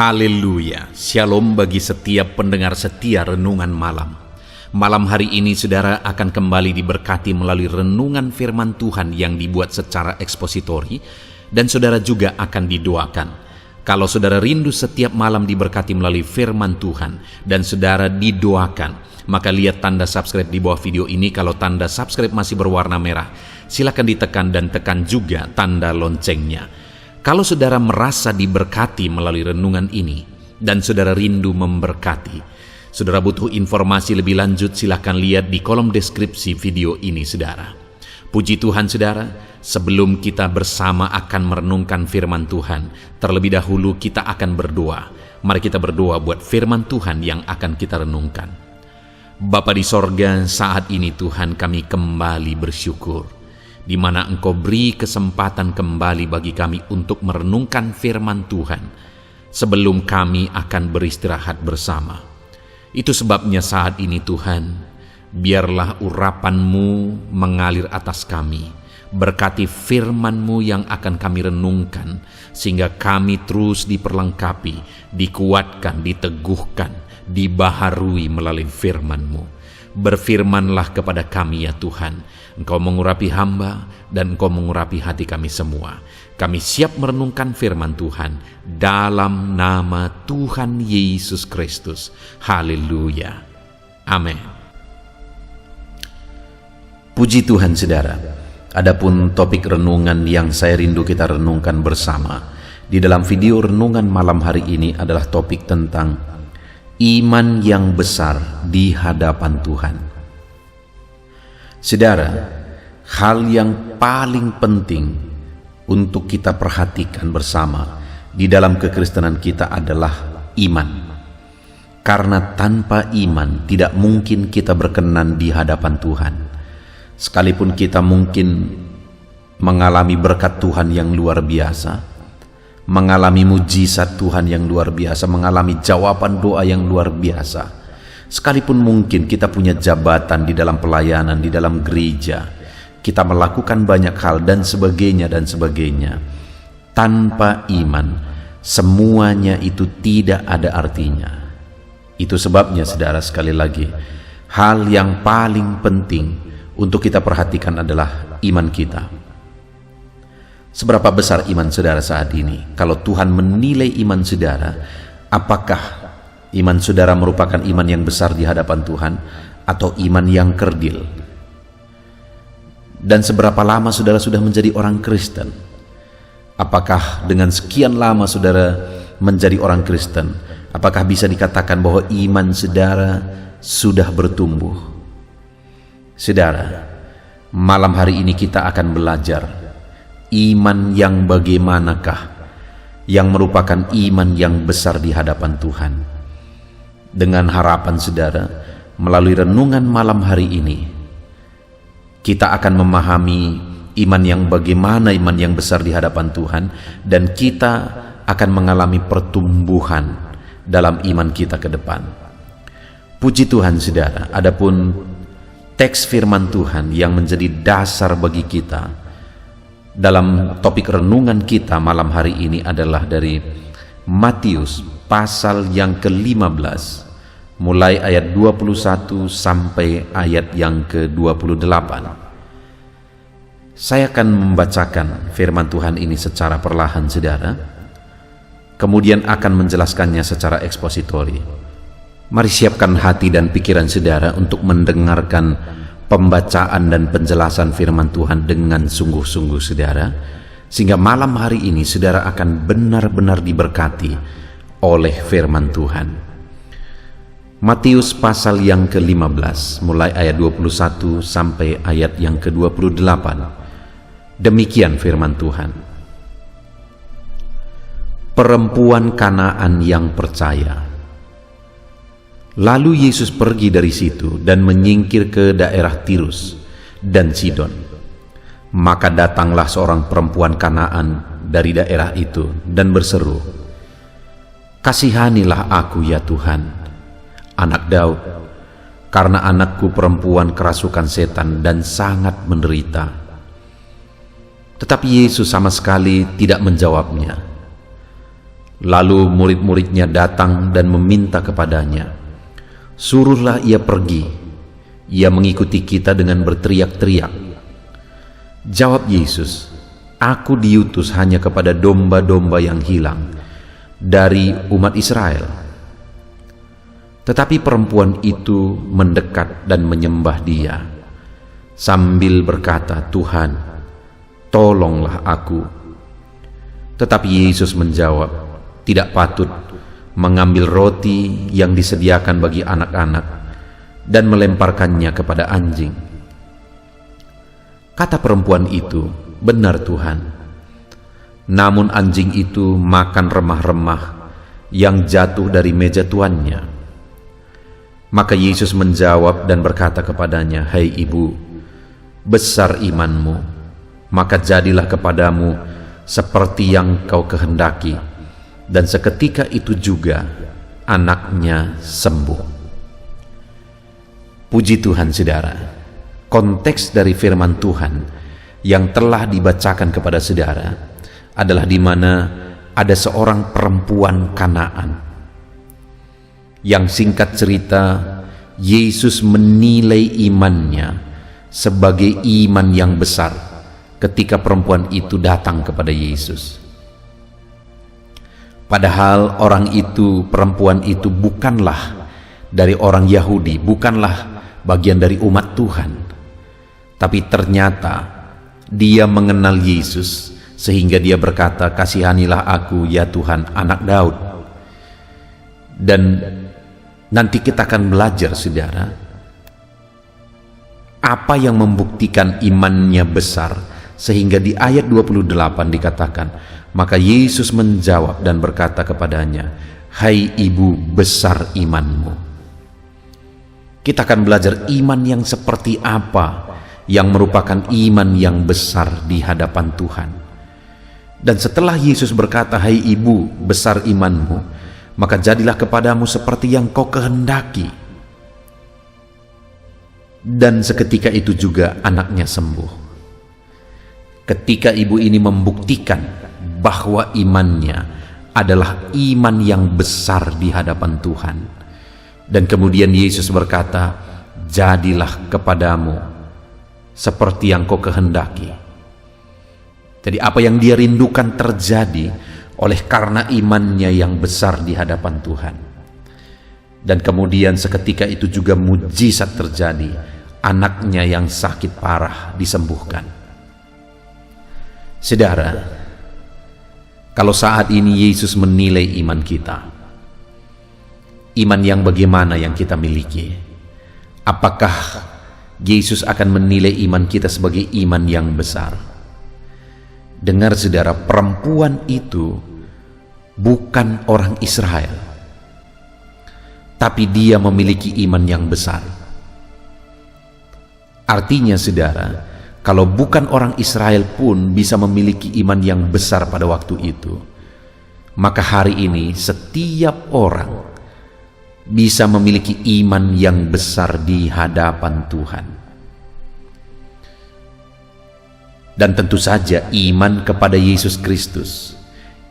Haleluya, shalom bagi setiap pendengar setia renungan malam. Malam hari ini saudara akan kembali diberkati melalui renungan firman Tuhan yang dibuat secara ekspositori, dan saudara juga akan didoakan. Kalau saudara rindu setiap malam diberkati melalui firman Tuhan dan saudara didoakan, maka lihat tanda subscribe di bawah video ini. Kalau tanda subscribe masih berwarna merah, silakan ditekan dan tekan juga tanda loncengnya. Kalau saudara merasa diberkati melalui renungan ini dan saudara rindu memberkati, saudara butuh informasi lebih lanjut, silakan lihat di kolom deskripsi video ini saudara. Puji Tuhan saudara, sebelum kita bersama akan merenungkan firman Tuhan, terlebih dahulu kita akan berdoa. Mari kita berdoa buat firman Tuhan yang akan kita renungkan. Bapa di sorga, saat ini Tuhan kami kembali bersyukur di mana Engkau beri kesempatan kembali bagi kami untuk merenungkan firman Tuhan sebelum kami akan beristirahat bersama. Itu sebabnya saat ini Tuhan, biarlah urapan-Mu mengalir atas kami. Berkati firman-Mu yang akan kami renungkan, sehingga kami terus diperlengkapi, dikuatkan, diteguhkan, dibaharui melalui firman-Mu. Berfirmanlah kepada kami ya Tuhan. Engkau mengurapi hamba dan Engkau mengurapi hati kami semua. Kami siap merenungkan firman Tuhan dalam nama Tuhan Yesus Kristus. Haleluya. Amin. Puji Tuhan saudara. Adapun topik renungan yang saya rindu kita renungkan bersama di dalam video renungan malam hari ini adalah topik tentang iman yang besar di hadapan Tuhan. Saudara, hal yang paling penting untuk kita perhatikan bersama di dalam kekristenan kita adalah iman. Karena tanpa iman tidak mungkin kita berkenan di hadapan Tuhan. Sekalipun kita mungkin mengalami berkat Tuhan yang luar biasa, mengalami mujizat Tuhan yang luar biasa, mengalami jawaban doa yang luar biasa, sekalipun mungkin kita punya jabatan di dalam pelayanan, di dalam gereja, kita melakukan banyak hal dan sebagainya, tanpa iman semuanya itu tidak ada artinya. Itu sebabnya saudara, sekali lagi, hal yang paling penting untuk kita perhatikan adalah iman kita. Seberapa besar iman saudara saat ini? Kalau Tuhan menilai iman saudara, apakah iman saudara merupakan iman yang besar di hadapan Tuhan atau iman yang kerdil? Dan seberapa lama saudara sudah menjadi orang Kristen? Apakah dengan sekian lama saudara menjadi orang Kristen, apakah bisa dikatakan bahwa iman saudara sudah bertumbuh? Saudara, malam hari ini kita akan belajar iman yang bagaimanakah yang merupakan iman yang besar di hadapan Tuhan. Dengan harapan saudara, melalui renungan malam hari ini, kita akan memahami iman yang bagaimana, iman yang besar di hadapan Tuhan, dan kita akan mengalami pertumbuhan dalam iman kita ke depan. Puji Tuhan saudara, adapun teks firman Tuhan yang menjadi dasar bagi kita dalam topik renungan kita malam hari ini adalah dari Matius pasal yang ke-15 mulai ayat 21 sampai ayat yang ke-28. Saya akan membacakan firman Tuhan ini secara perlahan saudara, kemudian akan menjelaskannya secara ekspositori. Mari siapkan hati dan pikiran saudara untuk mendengarkan pembacaan dan penjelasan firman Tuhan dengan sungguh-sungguh saudara, sehingga malam hari ini saudara akan benar-benar diberkati oleh firman Tuhan. Matius pasal yang ke-15 mulai ayat 21 sampai ayat yang ke-28. Demikian firman Tuhan. Perempuan Kanaan yang percaya. Lalu Yesus pergi dari situ dan menyingkir ke daerah Tirus dan Sidon. Maka datanglah seorang perempuan Kanaan dari daerah itu dan berseru, "Kasihanilah aku ya Tuhan, anak Daud, karena anakku perempuan kerasukan setan dan sangat menderita." Tetapi Yesus sama sekali tidak menjawabnya. Lalu murid-muridnya datang dan meminta kepadanya, "Suruhlah ia pergi, ia mengikuti kita dengan berteriak-teriak." Jawab Yesus, "Aku diutus hanya kepada domba-domba yang hilang dari umat Israel." Tetapi perempuan itu mendekat dan menyembah Dia, sambil berkata, "Tuhan, tolonglah aku." Tetapi Yesus menjawab, "Tidak patut mengambil roti yang disediakan bagi anak-anak dan melemparkannya kepada anjing." Kata perempuan itu, "Benar Tuhan." Namun anjing itu makan remah-remah yang jatuh dari meja tuannya. Maka Yesus menjawab dan berkata kepadanya, "Hai ibu, besar imanmu, maka jadilah kepadamu seperti yang kau kehendaki." Dan seketika itu juga anaknya sembuh. Puji Tuhan, saudara. Konteks dari firman Tuhan yang telah dibacakan kepada saudara adalah di mana ada seorang perempuan Kanaan yang, singkat cerita, Yesus menilai imannya sebagai iman yang besar ketika perempuan itu datang kepada Yesus. Padahal orang itu, perempuan itu bukanlah dari orang Yahudi, bukanlah bagian dari umat Tuhan. Tapi ternyata dia mengenal Yesus sehingga dia berkata, "Kasihanilah aku ya Tuhan, anak Daud." Dan nanti kita akan belajar, saudara, apa yang membuktikan imannya besar, sehingga di ayat 28 dikatakan, maka Yesus menjawab dan berkata kepadanya, "Hai ibu, besar imanmu." Kita akan belajar iman yang seperti apa yang merupakan iman yang besar di hadapan Tuhan. Dan setelah Yesus berkata, "Hai ibu, besar imanmu, maka jadilah kepadamu seperti yang kau kehendaki." Dan seketika itu juga anaknya sembuh. Ketika ibu ini membuktikan bahwa imannya adalah iman yang besar di hadapan Tuhan. Dan kemudian Yesus berkata, "Jadilah kepadamu seperti yang kau kehendaki." Jadi apa yang dia rindukan terjadi oleh karena imannya yang besar di hadapan Tuhan. Dan kemudian seketika itu juga mujizat terjadi, anaknya yang sakit parah disembuhkan. Saudara, kalau saat ini Yesus menilai iman kita, iman yang bagaimana yang kita miliki? Apakah Yesus akan menilai iman kita sebagai iman yang besar? Dengar saudara, perempuan itu bukan orang Israel, tapi dia memiliki iman yang besar. Artinya saudara, kalau bukan orang Israel pun bisa memiliki iman yang besar pada waktu itu, maka hari ini setiap orang bisa memiliki iman yang besar di hadapan Tuhan. Dan tentu saja iman kepada Yesus Kristus,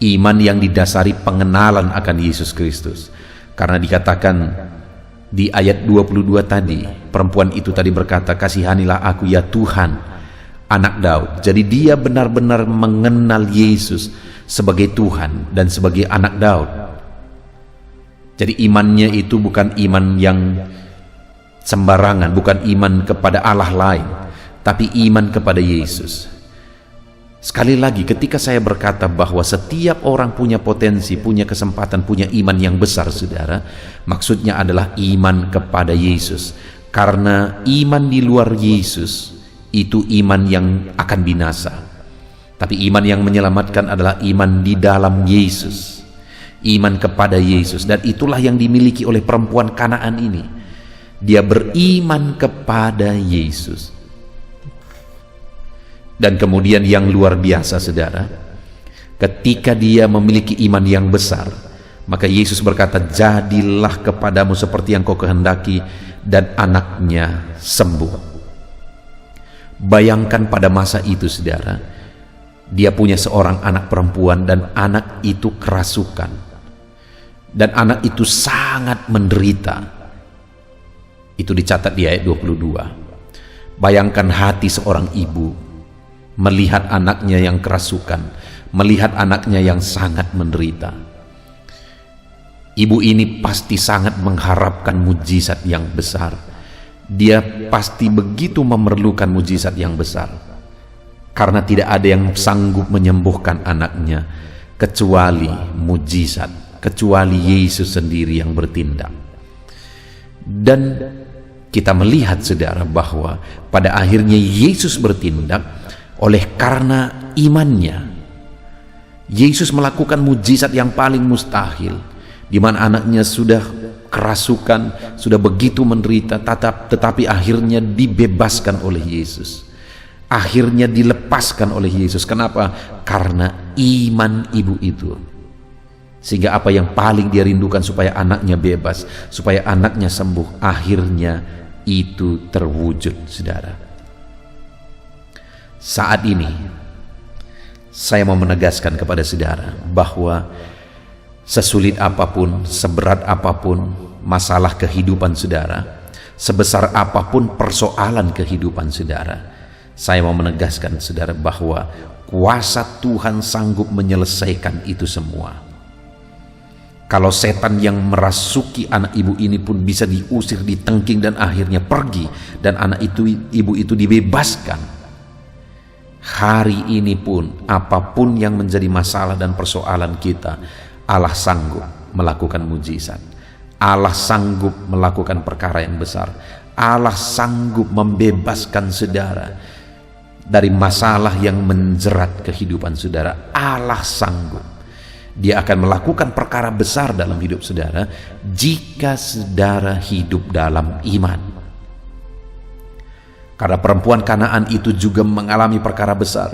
iman yang didasari pengenalan akan Yesus Kristus. Karena dikatakan di ayat 22 tadi, perempuan itu tadi berkata, "Kasihanilah aku ya Tuhan, anak Daud." Jadi dia benar-benar mengenal Yesus sebagai Tuhan dan sebagai anak Daud. Jadi imannya itu bukan iman yang sembarangan, bukan iman kepada Allah lain, tapi iman kepada Yesus. Sekali lagi, ketika saya berkata bahwa setiap orang punya potensi, punya kesempatan, punya iman yang besar, saudara, maksudnya adalah iman kepada Yesus. Karena iman di luar Yesus itu iman yang akan binasa. Tapi iman yang menyelamatkan adalah iman di dalam Yesus, iman kepada Yesus. Dan itulah yang dimiliki oleh perempuan Kanaan ini. Dia beriman kepada Yesus. Dan kemudian yang luar biasa, saudara, ketika dia memiliki iman yang besar, maka Yesus berkata, "Jadilah kepadamu seperti yang kau kehendaki," dan anaknya sembuh. Bayangkan pada masa itu, saudara, Dia punya seorang anak perempuan dan anak itu kerasukan. Dan anak itu sangat menderita. Itu dicatat di ayat 22. Bayangkan hati seorang ibu melihat anaknya yang kerasukan, melihat anaknya yang sangat menderita. Ibu ini pasti sangat mengharapkan mujizat yang besar. Dia pasti begitu memerlukan mujizat yang besar. Karena tidak ada yang sanggup menyembuhkan anaknya kecuali mujizat, kecuali Yesus sendiri yang bertindak. Dan kita melihat saudara bahwa pada akhirnya Yesus bertindak oleh karena imannya. Yesus melakukan mujizat yang paling mustahil, di mana anaknya sudah kerasukan, sudah begitu menderita, tetapi akhirnya dibebaskan oleh Yesus. Akhirnya dilepaskan oleh Yesus. Kenapa? Karena iman ibu itu. Sehingga apa yang paling dia rindukan supaya anaknya bebas, supaya anaknya sembuh, akhirnya itu terwujud, saudara. Saat ini saya mau menegaskan kepada saudara bahwa sesulit apapun, seberat apapun masalah kehidupan saudara, sebesar apapun persoalan kehidupan saudara, saya mau menegaskan saudara bahwa kuasa Tuhan sanggup menyelesaikan itu semua. Kalau setan yang merasuki anak ibu ini pun bisa diusir, ditengking dan akhirnya pergi, dan anak ibu itu dibebaskan. Hari ini pun apapun yang menjadi masalah dan persoalan kita, Allah sanggup melakukan mujizat. Allah sanggup melakukan perkara yang besar. Allah sanggup membebaskan saudara dari masalah yang menjerat kehidupan saudara. Allah sanggup. Dia akan melakukan perkara besar dalam hidup saudara jika saudara hidup dalam iman. Karena perempuan Kanaan itu juga mengalami perkara besar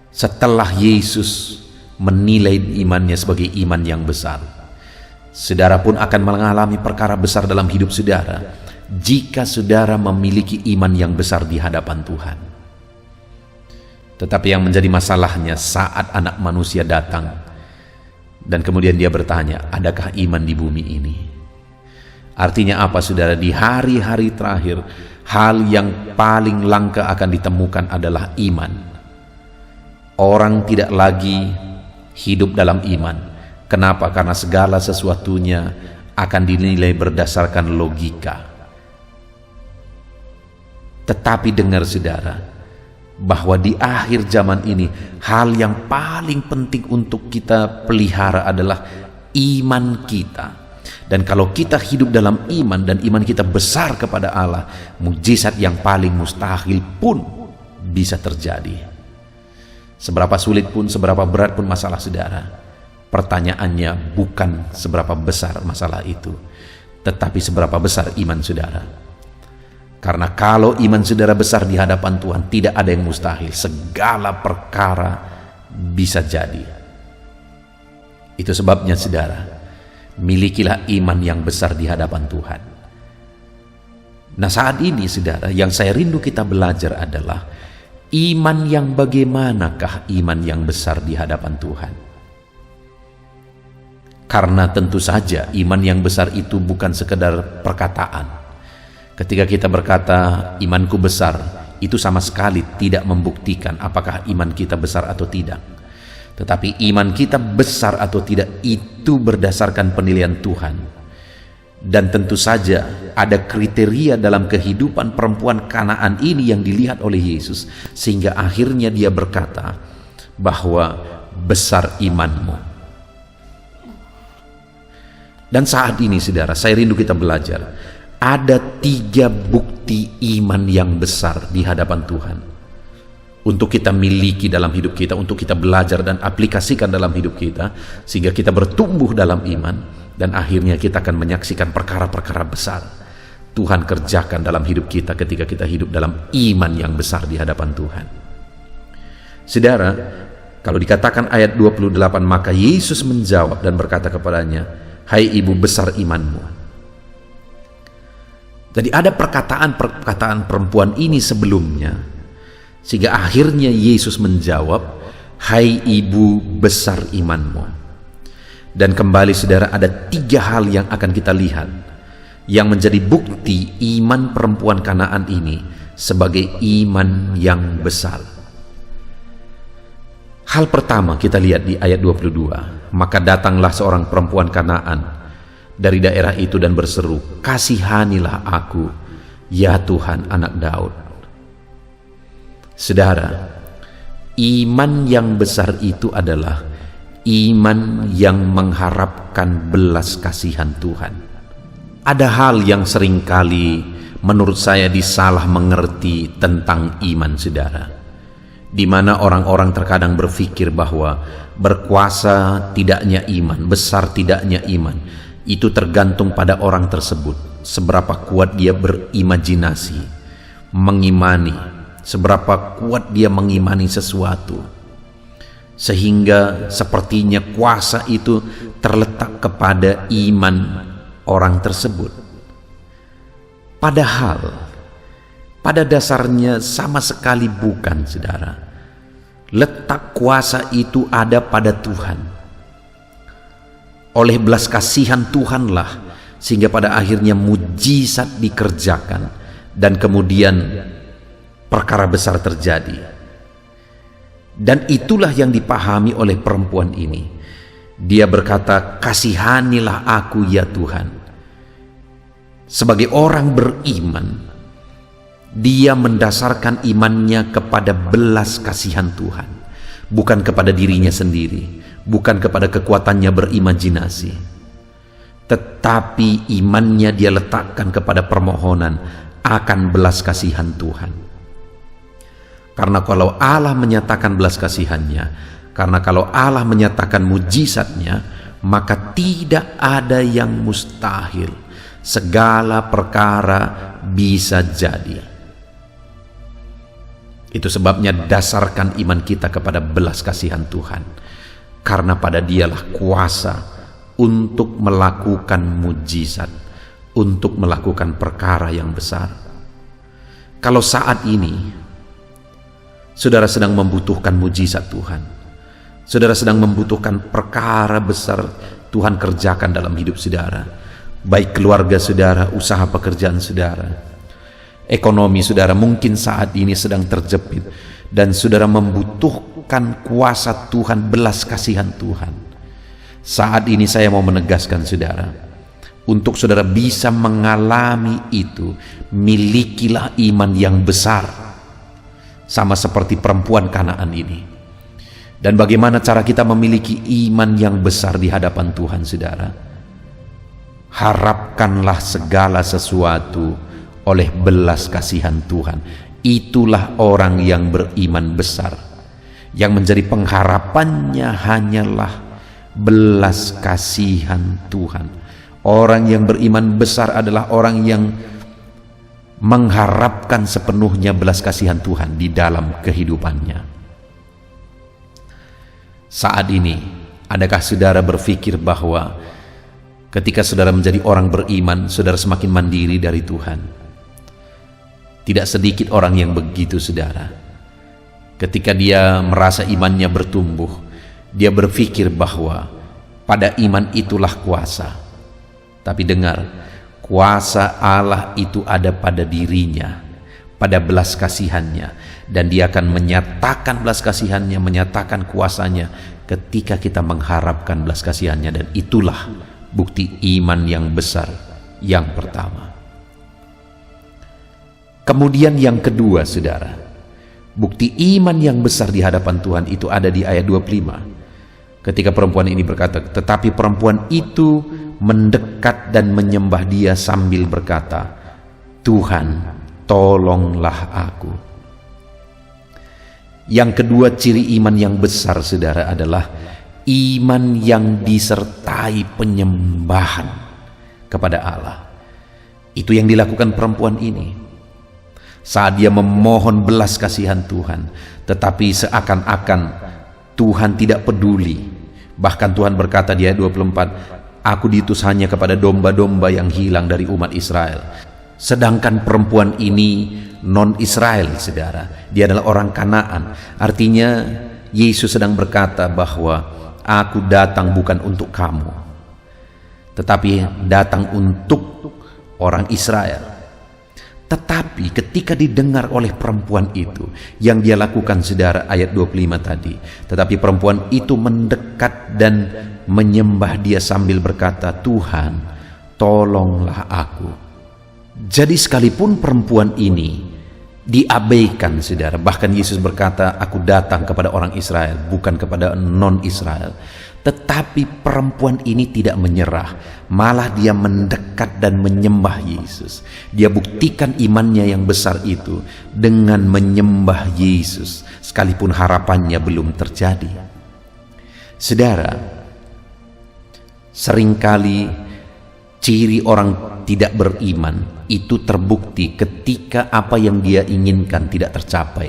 setelah Yesus menilai imannya sebagai iman yang besar. Saudara pun akan mengalami perkara besar dalam hidup saudara jika saudara memiliki iman yang besar di hadapan Tuhan. Tetapi yang menjadi masalahnya saat anak manusia datang dan kemudian dia bertanya, adakah iman di bumi ini? Artinya apa saudara? Di hari-hari terakhir, hal yang paling langka akan ditemukan adalah iman. Orang tidak lagi hidup dalam iman. Kenapa? Karena segala sesuatunya akan dinilai berdasarkan logika. Tetapi dengar saudara, bahwa di akhir zaman ini hal yang paling penting untuk kita pelihara adalah iman kita. Dan kalau kita hidup dalam iman dan iman kita besar kepada Allah, mujizat yang paling mustahil pun bisa terjadi. Seberapa sulit pun, seberapa berat pun masalah saudara, pertanyaannya bukan seberapa besar masalah itu, tetapi seberapa besar iman saudara. Karena kalau iman saudara besar di hadapan Tuhan, tidak ada yang mustahil. Segala perkara bisa jadi. Itu sebabnya saudara, milikilah iman yang besar di hadapan Tuhan. Nah saat ini saudara, yang saya rindu kita belajar adalah iman yang bagaimanakah iman yang besar di hadapan Tuhan. Karena tentu saja iman yang besar itu bukan sekedar perkataan. Ketika kita berkata imanku besar, itu sama sekali tidak membuktikan apakah iman kita besar atau tidak. Tetapi iman kita besar atau tidak itu berdasarkan penilaian Tuhan. Dan tentu saja ada kriteria dalam kehidupan perempuan Kanaan ini yang dilihat oleh Yesus, sehingga akhirnya dia berkata bahwa besar imanmu. Dan saat ini saudara, saya rindu kita belajar. Ada 3 bukti iman yang besar di hadapan Tuhan untuk kita miliki dalam hidup kita, untuk kita belajar dan aplikasikan dalam hidup kita, sehingga kita bertumbuh dalam iman dan akhirnya kita akan menyaksikan perkara-perkara besar Tuhan kerjakan dalam hidup kita ketika kita hidup dalam iman yang besar di hadapan Tuhan. Saudara, kalau dikatakan ayat 28, maka Yesus menjawab dan berkata kepadanya, hai ibu, besar imanmu. Jadi ada perkataan perempuan ini sebelumnya, sehingga akhirnya Yesus menjawab Hai ibu, besar imanmu. Dan kembali saudara, ada 3 hal yang akan kita lihat yang menjadi bukti iman perempuan Kanaan ini sebagai iman yang besar. Hal pertama kita lihat di ayat 22. Maka datanglah seorang perempuan Kanaan dari daerah itu dan berseru, "Kasihanilah aku, ya Tuhan, anak Daud." Saudara, iman yang besar itu adalah iman yang mengharapkan belas kasihan Tuhan. Ada hal yang seringkali menurut saya disalah mengerti tentang iman saudara, di mana orang-orang terkadang berpikir bahwa berkuasa tidaknya iman, besar tidaknya iman, itu tergantung pada orang tersebut, seberapa kuat dia berimajinasi, mengimani, seberapa kuat dia mengimani sesuatu, sehingga sepertinya kuasa itu terletak kepada iman orang tersebut. Padahal pada dasarnya sama sekali bukan, saudara. Letak kuasa itu ada pada Tuhan. Oleh belas kasihan Tuhanlah sehingga pada akhirnya mujizat dikerjakan dan kemudian perkara besar terjadi. Dan itulah yang dipahami oleh perempuan ini. Dia berkata, "Kasihanilah aku ya Tuhan." Sebagai orang beriman, dia mendasarkan imannya kepada belas kasihan Tuhan, bukan kepada dirinya sendiri, bukan kepada kekuatannya berimajinasi, tetapi imannya dia letakkan kepada permohonan akan belas kasihan Tuhan. Karena kalau Allah menyatakan belas kasihannya, karena kalau Allah menyatakan mujizatnya, maka tidak ada yang mustahil. Segala perkara bisa jadi. Itu sebabnya dasarkan iman kita kepada belas kasihan Tuhan, karena pada Dialah kuasa untuk melakukan mujizat, untuk melakukan perkara yang besar. Kalau saat ini saudara sedang membutuhkan mujizat Tuhan, saudara sedang membutuhkan perkara besar Tuhan kerjakan dalam hidup saudara, baik keluarga saudara, usaha pekerjaan saudara, ekonomi saudara mungkin saat ini sedang terjepit dan saudara membutuhkan kuasa Tuhan, belas kasihan Tuhan. Saat ini saya mau menegaskan saudara, untuk saudara bisa mengalami itu, milikilah iman yang besar, sama seperti perempuan Kanaan ini. Dan bagaimana cara kita memiliki iman yang besar di hadapan Tuhan saudara? Harapkanlah segala sesuatu oleh belas kasihan Tuhan. Itulah orang yang beriman besar, yang menjadi pengharapannya hanyalah belas kasihan Tuhan. Orang yang beriman besar adalah orang yang mengharapkan sepenuhnya belas kasihan Tuhan di dalam kehidupannya. Saat ini, adakah saudara berpikir bahwa ketika saudara menjadi orang beriman, saudara semakin mandiri dari Tuhan? Tidak sedikit orang yang begitu saudara. Ketika dia merasa imannya bertumbuh, dia berpikir bahwa pada iman itulah kuasa. Tapi dengar, kuasa Allah itu ada pada dirinya, pada belas kasihannya, dan dia akan menyatakan belas kasihannya, menyatakan kuasanya ketika kita mengharapkan belas kasihannya. Dan itulah bukti iman yang besar yang pertama. Kemudian yang kedua saudara, bukti iman yang besar di hadapan Tuhan itu ada di ayat 25. Ketika perempuan ini berkata, tetapi perempuan itu mendekat dan menyembah Dia sambil berkata, "Tuhan, tolonglah aku." Yang kedua ciri iman yang besar saudara adalah iman yang disertai penyembahan kepada Allah. Itu yang dilakukan perempuan ini saat dia memohon belas kasihan Tuhan, tetapi seakan-akan Tuhan tidak peduli. Bahkan Tuhan berkata di ayat 24, "Aku diutus hanya kepada domba-domba yang hilang dari umat Israel." Sedangkan perempuan ini non-Israel saudara, dia adalah orang Kanaan. Artinya Yesus sedang berkata bahwa aku datang bukan untuk kamu, tetapi datang untuk orang Israel. Tetapi ketika didengar oleh perempuan itu, yang dia lakukan saudara, ayat 25 tadi, tetapi perempuan itu mendekat dan menyembah dia sambil berkata, Tuhan, tolonglah aku. Jadi sekalipun perempuan ini diabaikan saudara, bahkan Yesus berkata, aku datang kepada orang Israel, bukan kepada non-Israel. Tetapi perempuan ini tidak menyerah, malah dia mendekat dan menyembah Yesus. Dia buktikan imannya yang besar itu dengan menyembah Yesus, sekalipun harapannya belum terjadi. Saudara, seringkali ciri orang tidak beriman itu terbukti ketika apa yang dia inginkan tidak tercapai,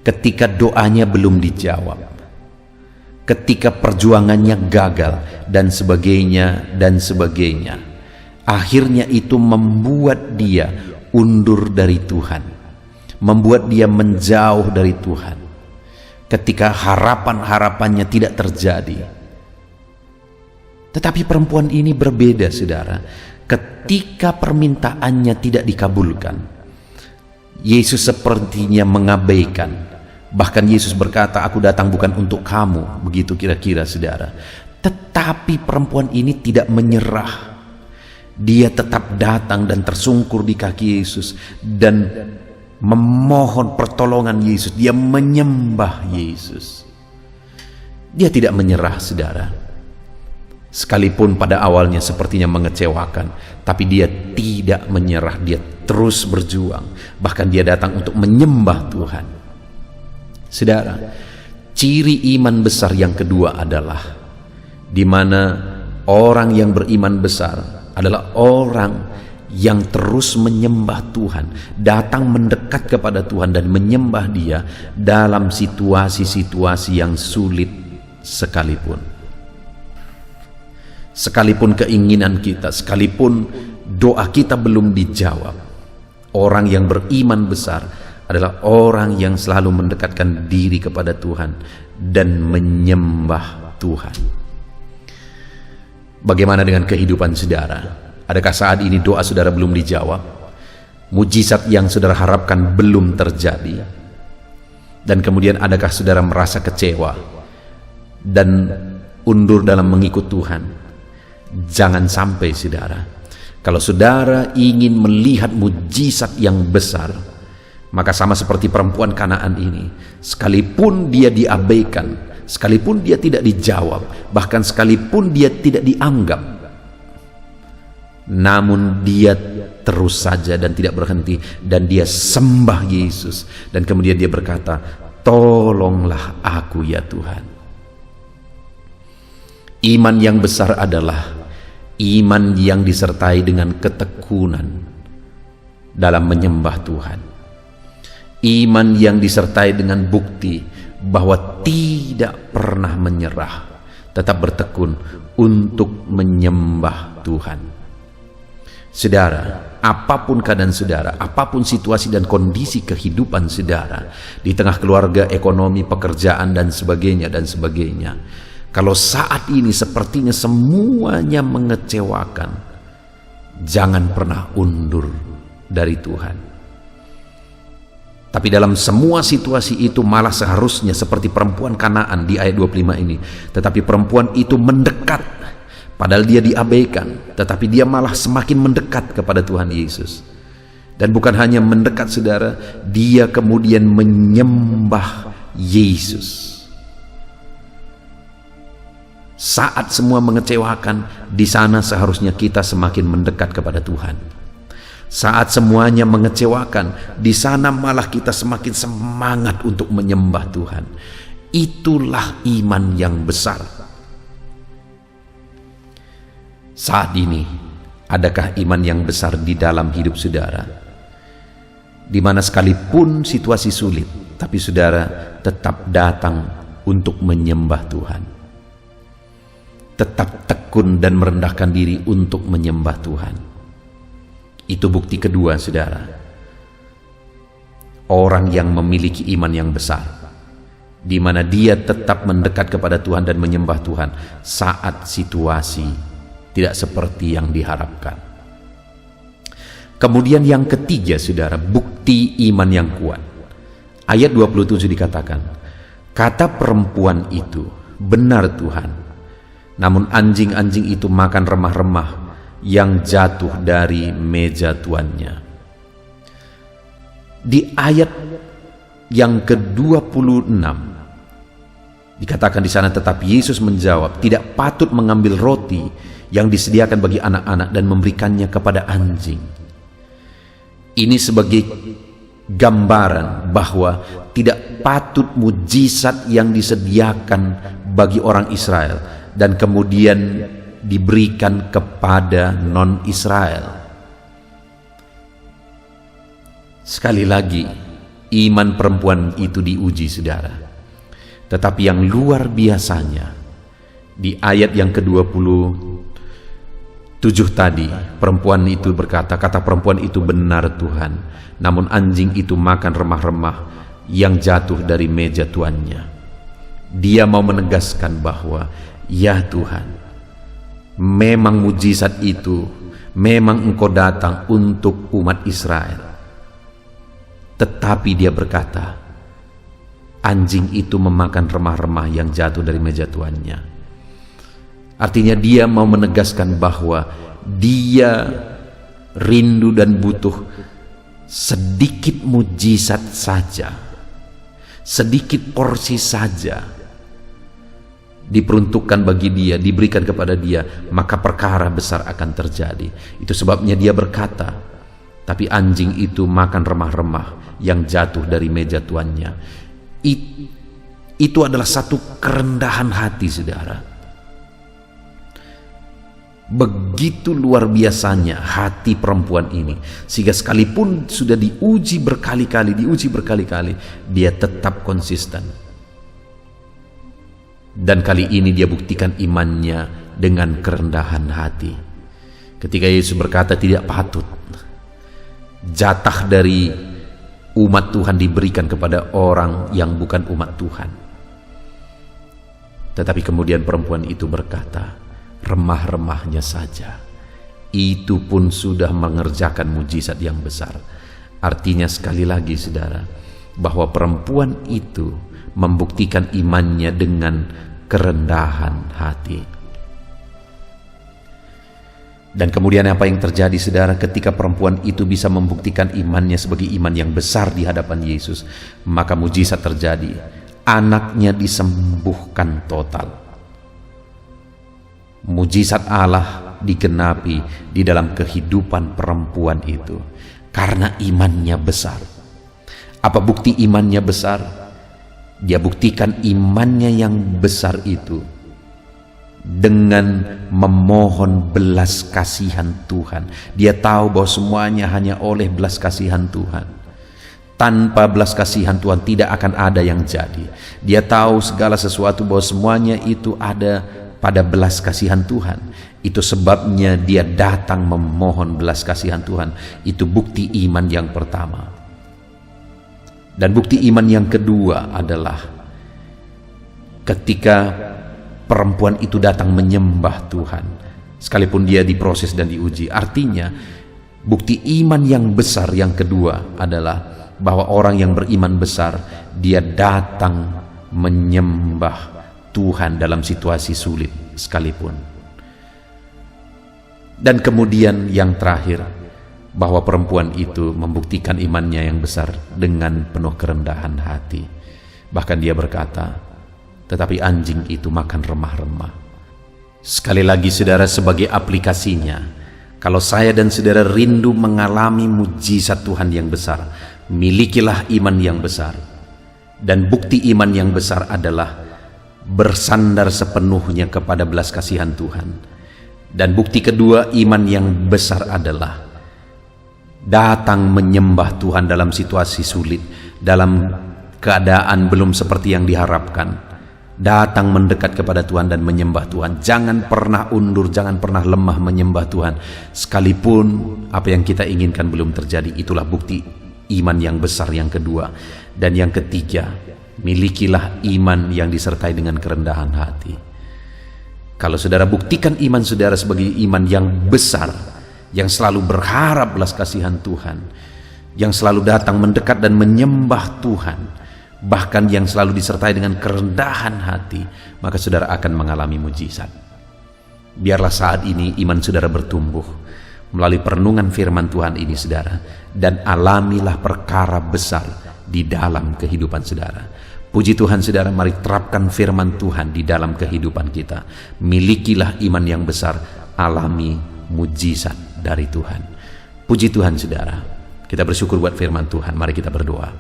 ketika doanya belum dijawab, ketika perjuangannya gagal, dan sebagainya, dan sebagainya. Akhirnya itu membuat dia undur dari Tuhan, membuat dia menjauh dari Tuhan, ketika harapan-harapannya tidak terjadi. Tetapi perempuan ini berbeda saudara, ketika permintaannya tidak dikabulkan, Yesus sepertinya mengabaikan. Bahkan Yesus berkata, aku datang bukan untuk kamu, begitu kira-kira saudara. Tetapi perempuan ini tidak menyerah. Dia tetap datang dan tersungkur di kaki Yesus dan memohon pertolongan Yesus. Dia menyembah Yesus. Dia tidak menyerah saudara. Sekalipun pada awalnya sepertinya mengecewakan, tapi dia tidak menyerah. Dia terus berjuang. Bahkan dia datang untuk menyembah Tuhan. Saudara, ciri iman besar yang kedua adalah di mana orang yang beriman besar adalah orang yang terus menyembah Tuhan, datang mendekat kepada Tuhan dan menyembah Dia dalam situasi-situasi yang sulit sekalipun. Sekalipun keinginan kita, sekalipun doa kita belum dijawab, orang yang beriman besar adalah orang yang selalu mendekatkan diri kepada Tuhan dan menyembah Tuhan. Bagaimana dengan kehidupan saudara? Adakah saat ini doa saudara belum dijawab? Mujizat yang saudara harapkan belum terjadi? Dan kemudian adakah saudara merasa kecewa dan undur dalam mengikut Tuhan? Jangan sampai saudara. Kalau saudara ingin melihat mujizat yang besar, maka sama seperti perempuan Kanaan ini, sekalipun dia diabaikan, sekalipun dia tidak dijawab, bahkan sekalipun dia tidak dianggap, namun dia terus saja dan tidak berhenti, dan dia sembah Yesus, dan kemudian dia berkata, tolonglah aku ya Tuhan. Iman yang besar adalah iman yang disertai dengan ketekunan dalam menyembah Tuhan. Iman yang disertai dengan bukti bahwa tidak pernah menyerah, tetap bertekun untuk menyembah Tuhan. Saudara, apapun keadaan saudara, apapun situasi dan kondisi kehidupan saudara, di tengah keluarga, ekonomi, pekerjaan, dan sebagainya, kalau saat ini sepertinya semuanya mengecewakan, jangan pernah undur dari Tuhan. Tapi dalam semua situasi itu malah seharusnya seperti perempuan Kanaan di ayat 25 ini. Tetapi perempuan itu mendekat, padahal dia diabaikan, tetapi dia malah semakin mendekat kepada Tuhan Yesus. Dan bukan hanya mendekat saudara, dia kemudian menyembah Yesus. Saat semua mengecewakan, di sana seharusnya kita semakin mendekat kepada Tuhan. Saat semuanya mengecewakan, di sana malah kita semakin semangat untuk menyembah Tuhan. Itulah iman yang besar. Saat ini, adakah iman yang besar di dalam hidup saudara? Di mana sekalipun situasi sulit, tapi saudara tetap datang untuk menyembah Tuhan. Tetap tekun dan merendahkan diri untuk menyembah Tuhan. Itu bukti kedua saudara. Orang yang memiliki iman yang besar, di mana dia tetap mendekat kepada Tuhan dan menyembah Tuhan saat situasi tidak seperti yang diharapkan. Kemudian yang ketiga, saudara, bukti iman yang kuat. Ayat 27 dikatakan, kata perempuan itu, benar Tuhan, namun anjing-anjing itu makan remah-remah yang jatuh dari meja tuannya. Di ayat yang ke-26 dikatakan di sana, tetapi Yesus menjawab, tidak patut mengambil roti yang disediakan bagi anak-anak dan memberikannya kepada anjing. Ini sebagai gambaran bahwa tidak patut mujizat yang disediakan bagi orang Israel dan kemudian diberikan kepada non-Israel. Sekali lagi, iman perempuan itu diuji, saudara. Tetapi yang luar biasanya, di ayat yang ke-27 tadi, perempuan itu berkata, kata perempuan itu, benar Tuhan, namun anjing itu makan remah-remah yang jatuh dari meja tuannya. Dia mau menegaskan bahwa, ya Tuhan, memang mujizat itu, memang Engkau datang untuk umat Israel. Tetapi dia berkata, anjing itu memakan remah-remah yang jatuh dari meja tuannya. Artinya dia mau menegaskan bahwa dia rindu dan butuh sedikit mujizat saja, sedikit porsi saja diperuntukkan bagi dia, diberikan kepada dia, maka perkara besar akan terjadi. Itu sebabnya dia berkata, tapi anjing itu makan remah-remah yang jatuh dari meja tuannya. Itu adalah satu kerendahan hati, saudara. Begitu luar biasanya hati perempuan ini, sehingga sekalipun sudah diuji berkali-kali, dia tetap konsisten. Dan kali ini dia buktikan imannya dengan kerendahan hati. Ketika Yesus berkata tidak patut jatah dari umat Tuhan diberikan kepada orang yang bukan umat Tuhan. Tetapi kemudian perempuan itu berkata, remah-remahnya saja, itu pun sudah mengerjakan mujizat yang besar. Artinya sekali lagi, saudara, bahwa perempuan itu membuktikan imannya dengan kerendahan hati. Dan kemudian apa yang terjadi, saudara, ketika perempuan itu bisa membuktikan imannya sebagai iman yang besar di hadapan Yesus, maka mujizat terjadi. Anaknya disembuhkan total. Mujizat Allah digenapi di dalam kehidupan perempuan itu karena imannya besar. Apa bukti imannya besar? Dia buktikan imannya yang besar itu dengan memohon belas kasihan Tuhan. Dia tahu bahwa semuanya hanya oleh belas kasihan Tuhan. Tanpa belas kasihan Tuhan tidak akan ada yang jadi. Dia tahu segala sesuatu bahwa semuanya itu ada pada belas kasihan Tuhan. Itu sebabnya dia datang memohon belas kasihan Tuhan. Itu bukti iman yang pertama. Dan bukti iman yang kedua adalah ketika perempuan itu datang menyembah Tuhan, sekalipun dia diproses dan diuji. Artinya bukti iman yang besar yang kedua adalah bahwa orang yang beriman besar, dia datang menyembah Tuhan dalam situasi sulit sekalipun. Dan kemudian yang terakhir, bahwa perempuan itu membuktikan imannya yang besar dengan penuh kerendahan hati. Bahkan dia berkata, tetapi anjing itu makan remah-remah. Sekali lagi, saudara, sebagai aplikasinya, kalau saya dan saudara rindu mengalami mujizat Tuhan yang besar, milikilah iman yang besar. Dan bukti iman yang besar adalah bersandar sepenuhnya kepada belas kasihan Tuhan. Dan bukti kedua iman yang besar adalah datang menyembah Tuhan dalam situasi sulit, dalam keadaan belum seperti yang diharapkan. Datang mendekat kepada Tuhan dan menyembah Tuhan. Jangan pernah undur, jangan pernah lemah menyembah Tuhan, sekalipun apa yang kita inginkan belum terjadi. Itulah bukti iman yang besar yang kedua. Dan yang ketiga, Milikilah iman yang disertai dengan kerendahan hati. Kalau saudara buktikan iman saudara sebagai iman yang besar, yang selalu berharap belas kasihan Tuhan, yang selalu datang mendekat dan menyembah Tuhan, bahkan yang selalu disertai dengan kerendahan hati, maka saudara akan mengalami mujizat. Biarlah saat ini iman saudara bertumbuh melalui perenungan firman Tuhan ini saudara, dan alamilah perkara besar di dalam kehidupan saudara. Puji Tuhan saudara, mari terapkan firman Tuhan di dalam kehidupan kita. Milikilah iman yang besar, alami mujizat dari Tuhan. Puji Tuhan saudara, kita bersyukur buat firman Tuhan. Mari kita berdoa.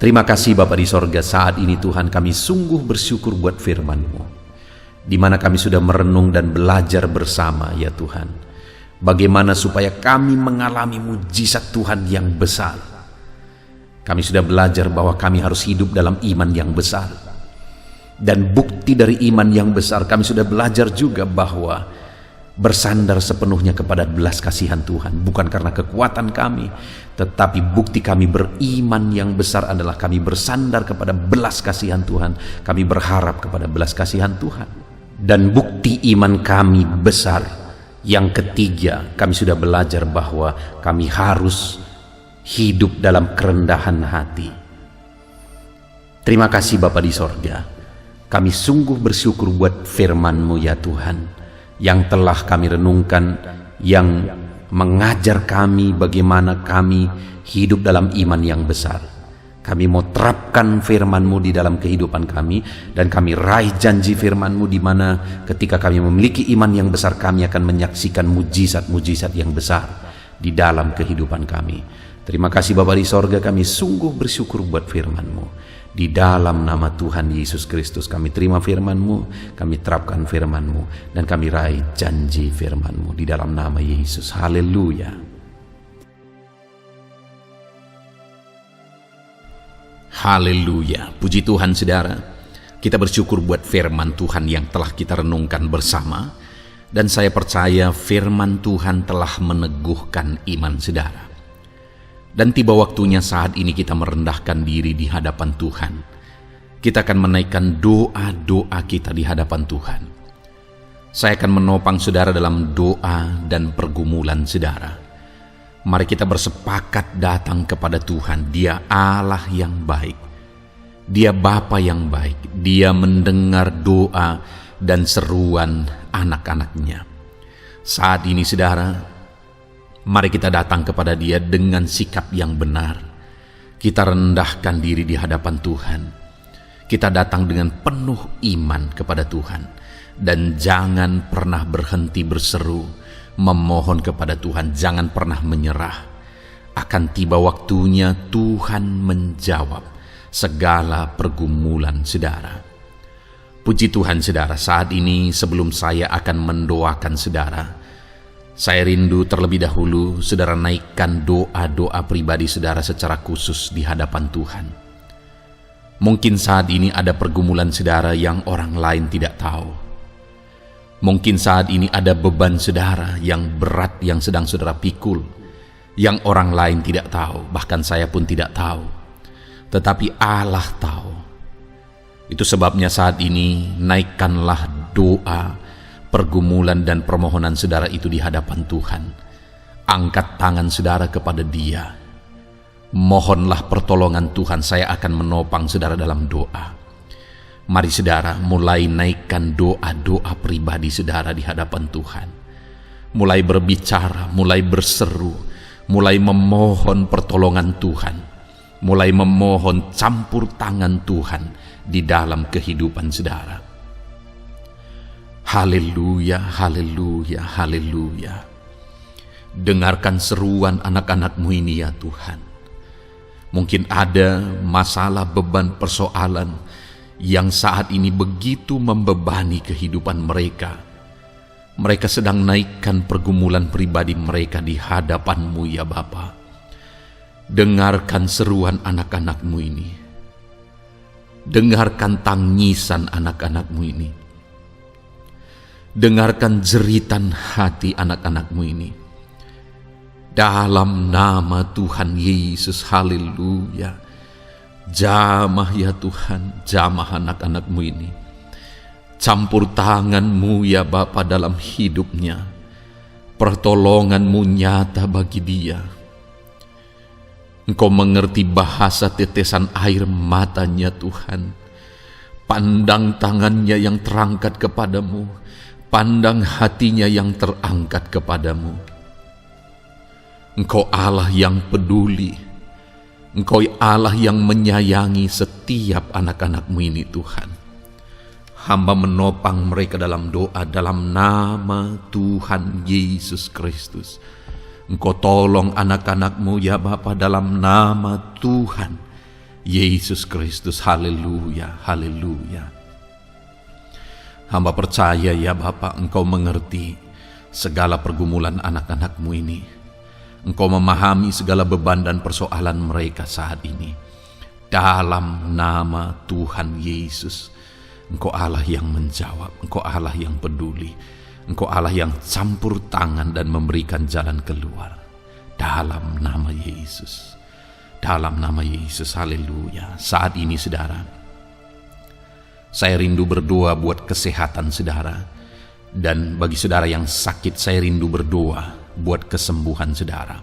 Terima kasih Bapa di sorga, saat ini Tuhan kami sungguh bersyukur buat firman-Mu, di mana kami sudah merenung dan belajar bersama ya Tuhan, bagaimana supaya kami mengalami mujizat Tuhan yang besar. Kami sudah belajar bahwa kami harus hidup dalam iman yang besar, dan bukti dari iman yang besar kami sudah belajar juga bahwa bersandar sepenuhnya kepada belas kasihan Tuhan, bukan karena kekuatan kami, tetapi bukti kami beriman yang besar adalah kami bersandar kepada belas kasihan Tuhan. Kami berharap kepada belas kasihan Tuhan, dan bukti iman kami besar yang ketiga, kami sudah belajar bahwa kami harus hidup dalam kerendahan hati. Terima kasih Bapa di sorga, kami sungguh bersyukur buat firman-Mu ya Tuhan, yang telah kami renungkan, yang mengajar kami bagaimana kami hidup dalam iman yang besar. Kami mau terapkan firman-Mu di dalam kehidupan kami, dan kami raih janji firman-Mu di mana ketika kami memiliki iman yang besar, kami akan menyaksikan mujizat-mujizat yang besar di dalam kehidupan kami. Terima kasih Bapa di sorga, kami sungguh bersyukur buat firman-Mu. Di dalam nama Tuhan Yesus Kristus kami terima firman-Mu, kami terapkan firman-Mu, dan kami raih janji firman-Mu di dalam nama Yesus. Haleluya. Haleluya. Puji Tuhan saudara, kita bersyukur buat firman Tuhan yang telah kita renungkan bersama, dan saya percaya firman Tuhan telah meneguhkan iman saudara. Dan tiba waktunya saat ini kita merendahkan diri di hadapan Tuhan. Kita akan menaikkan doa-doa kita di hadapan Tuhan. Saya akan menopang saudara dalam doa dan pergumulan saudara. Mari kita bersepakat datang kepada Tuhan. Dia Allah yang baik, Dia Bapa yang baik. Dia mendengar doa dan seruan anak-anaknya. Saat ini saudara, mari kita datang kepada Dia dengan sikap yang benar. Kita rendahkan diri di hadapan Tuhan. Kita datang dengan penuh iman kepada Tuhan. Dan jangan pernah berhenti berseru, memohon kepada Tuhan. Jangan pernah menyerah. Akan tiba waktunya Tuhan menjawab segala pergumulan saudara. Puji Tuhan saudara, saat ini sebelum saya akan mendoakan saudara, saya rindu terlebih dahulu saudara naikkan doa-doa pribadi saudara secara khusus di hadapan Tuhan. Mungkin saat ini ada pergumulan saudara yang orang lain tidak tahu. Mungkin saat ini ada beban saudara yang berat yang sedang saudara pikul, yang orang lain tidak tahu, bahkan saya pun tidak tahu. Tetapi Allah tahu. Itu sebabnya saat ini naikkanlah doa, pergumulan dan permohonan saudara itu di hadapan Tuhan. Angkat tangan saudara kepada Dia. Mohonlah pertolongan Tuhan. Saya akan menopang saudara dalam doa. Mari saudara mulai naikkan doa-doa pribadi saudara di hadapan Tuhan. Mulai berbicara, mulai berseru, mulai memohon pertolongan Tuhan. Mulai memohon campur tangan Tuhan di dalam kehidupan saudara. Haleluya, haleluya, haleluya. Dengarkan seruan anak-anak-Mu ini ya Tuhan. Mungkin ada masalah, beban, persoalan yang saat ini begitu membebani kehidupan mereka. Mereka sedang naikkan pergumulan pribadi mereka di hadapan-Mu ya Bapa. Dengarkan seruan anak-anak-Mu ini. Dengarkan tangisan anak-anak-Mu ini. Dengarkan jeritan hati anak-anak-Mu ini. Dalam nama Tuhan Yesus, haleluya. Jamah ya Tuhan, jamah anak-anak-Mu ini. Campur tangan-Mu ya Bapa dalam hidupnya. Pertolongan-Mu nyata bagi dia. Engkau mengerti bahasa tetesan air matanya Tuhan. Pandang tangannya yang terangkat kepadamu. Pandang hatinya yang terangkat kepadamu. Engkau Allah yang peduli. Engkau Allah yang menyayangi setiap anak-anak-Mu ini Tuhan. Hamba menopang mereka dalam doa dalam nama Tuhan Yesus Kristus. Engkau tolong anak-anak-Mu ya Bapa dalam nama Tuhan Yesus Kristus. Haleluya, haleluya. Hamba percaya ya Bapa, Engkau mengerti segala pergumulan anak-anak-Mu ini. Engkau memahami segala beban dan persoalan mereka saat ini. Dalam nama Tuhan Yesus, Engkau Allah yang menjawab, Engkau Allah yang peduli, Engkau Allah yang campur tangan dan memberikan jalan keluar. Dalam nama Yesus, dalam nama Yesus, haleluya. Saat ini saudara, saya rindu berdoa buat kesehatan saudara. Dan bagi saudara yang sakit, saya rindu berdoa buat kesembuhan saudara.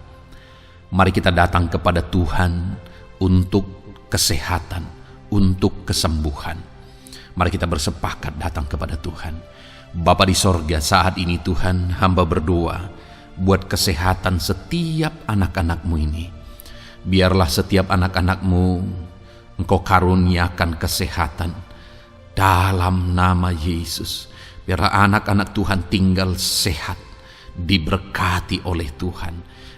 Mari kita datang kepada Tuhan untuk kesehatan, untuk kesembuhan. Mari kita bersepakat datang kepada Tuhan. Bapa di sorga, saat ini Tuhan, hamba berdoa buat kesehatan setiap anak-anak-Mu ini. Biarlah setiap anak-anak-Mu Engkau karuniakan kesehatan dalam nama Yesus. Biarlah anak-anak Tuhan tinggal sehat, diberkati oleh Tuhan,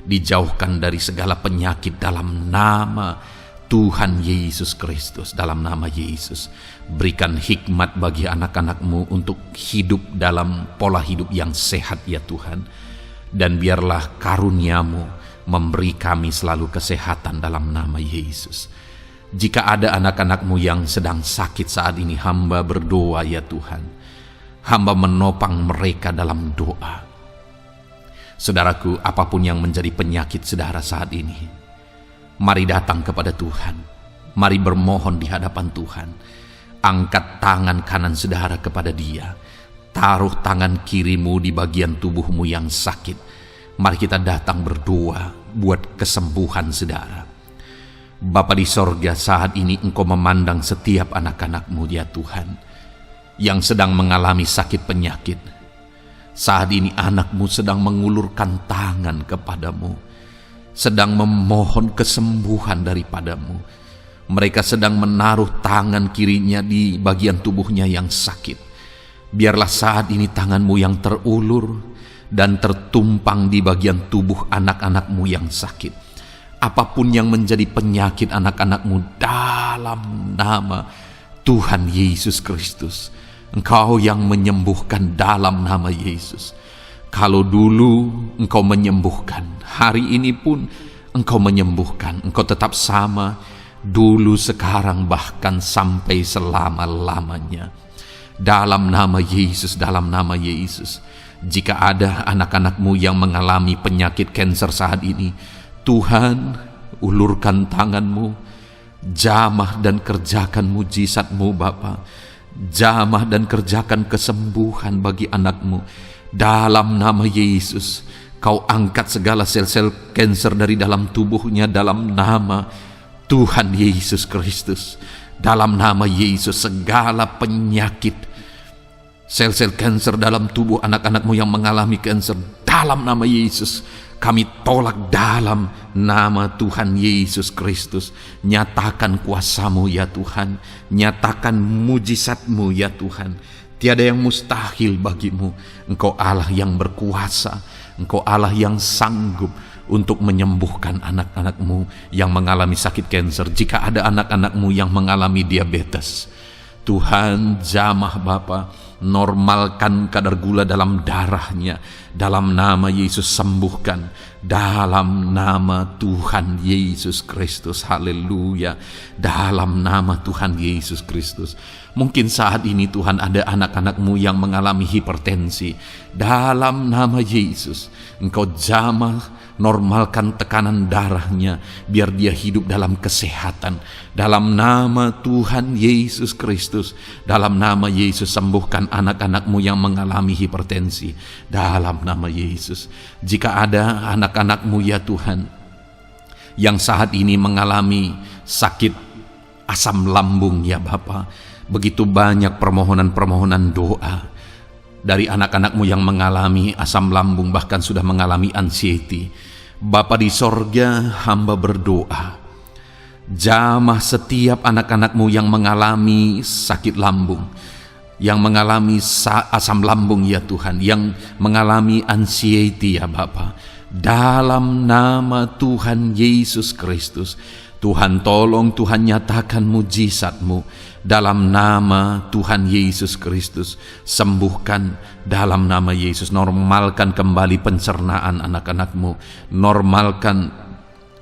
dijauhkan dari segala penyakit dalam nama Tuhan Yesus Kristus. Dalam nama Yesus, berikan hikmat bagi anak-anak-Mu untuk hidup dalam pola hidup yang sehat ya Tuhan. Dan biarlah karunia-Mu memberi kami selalu kesehatan dalam nama Yesus. Jika ada anak-anak-Mu yang sedang sakit saat ini, hamba berdoa ya Tuhan. Hamba menopang mereka dalam doa. Saudaraku, apapun yang menjadi penyakit saudara saat ini, mari datang kepada Tuhan. Mari bermohon di hadapan Tuhan. Angkat tangan kanan saudara kepada Dia. Taruh tangan kirimu di bagian tubuhmu yang sakit. Mari kita datang berdoa buat kesembuhan saudara. Bapa di sorga, saat ini Engkau memandang setiap anak-anak-Mu ya Tuhan, yang sedang mengalami sakit penyakit. Saat ini anak-Mu sedang mengulurkan tangan kepadamu, sedang memohon kesembuhan daripadamu. Mereka sedang menaruh tangan kirinya di bagian tubuhnya yang sakit. Biarlah saat ini tangan-Mu yang terulur dan tertumpang di bagian tubuh anak-anak-Mu yang sakit. Apapun yang menjadi penyakit anak-anak-Mu, dalam nama Tuhan Yesus Kristus, Engkau yang menyembuhkan dalam nama Yesus. Kalau dulu Engkau menyembuhkan, hari ini pun Engkau menyembuhkan. Engkau tetap sama, dulu, sekarang, bahkan sampai selama-lamanya. Dalam nama Yesus, dalam nama Yesus. Jika ada anak-anak-Mu yang mengalami penyakit kanker saat ini, Tuhan, ulurkan tangan-Mu, jamah dan kerjakan mujizat-Mu Bapa. Jamah dan kerjakan kesembuhan bagi anak-Mu. Dalam nama Yesus, Kau angkat segala sel-sel kanker dari dalam tubuhnya dalam nama Tuhan Yesus Kristus. Dalam nama Yesus, segala penyakit, sel-sel kanker dalam tubuh anak-anak-Mu yang mengalami kanker, dalam nama Yesus, kami tolak dalam nama Tuhan Yesus Kristus. Nyatakan kuasa-Mu ya Tuhan. Nyatakan mujizat-Mu ya Tuhan. Tiada yang mustahil bagi-Mu. Engkau Allah yang berkuasa. Engkau Allah yang sanggup untuk menyembuhkan anak-anak-Mu yang mengalami sakit kanker. Jika ada anak-anak-Mu yang mengalami diabetes, Tuhan, jamah Bapa, normalkan kadar gula dalam darahnya. Dalam nama Yesus, sembuhkan. dalam nama Tuhan Yesus Kristus. Haleluya. Dalam nama Tuhan Yesus Kristus. Mungkin saat ini Tuhan ada anak-anak-Mu yang mengalami hipertensi. Dalam nama Yesus, Engkau jamah, normalkan tekanan darahnya, biar dia hidup dalam kesehatan. Dalam nama Tuhan Yesus Kristus, dalam nama Yesus, sembuhkan anak-anak-Mu yang mengalami hipertensi. Dalam nama Yesus, jika ada anak-anak-Mu ya Tuhan, yang saat ini mengalami sakit asam lambung ya Bapa, begitu banyak permohonan-permohonan doa dari anak-anak-Mu yang mengalami asam lambung, bahkan sudah mengalami anxiety. Bapa di sorga, hamba berdoa, jamah setiap anak-anak-Mu yang mengalami sakit lambung, yang mengalami asam lambung ya Tuhan, yang mengalami anxiety ya Bapa. Dalam nama Tuhan Yesus Kristus, Tuhan tolong, Tuhan nyatakan mujizat-Mu. Dalam nama Tuhan Yesus Kristus, sembuhkan dalam nama Yesus. Normalkan kembali pencernaan anak-anak-Mu, normalkan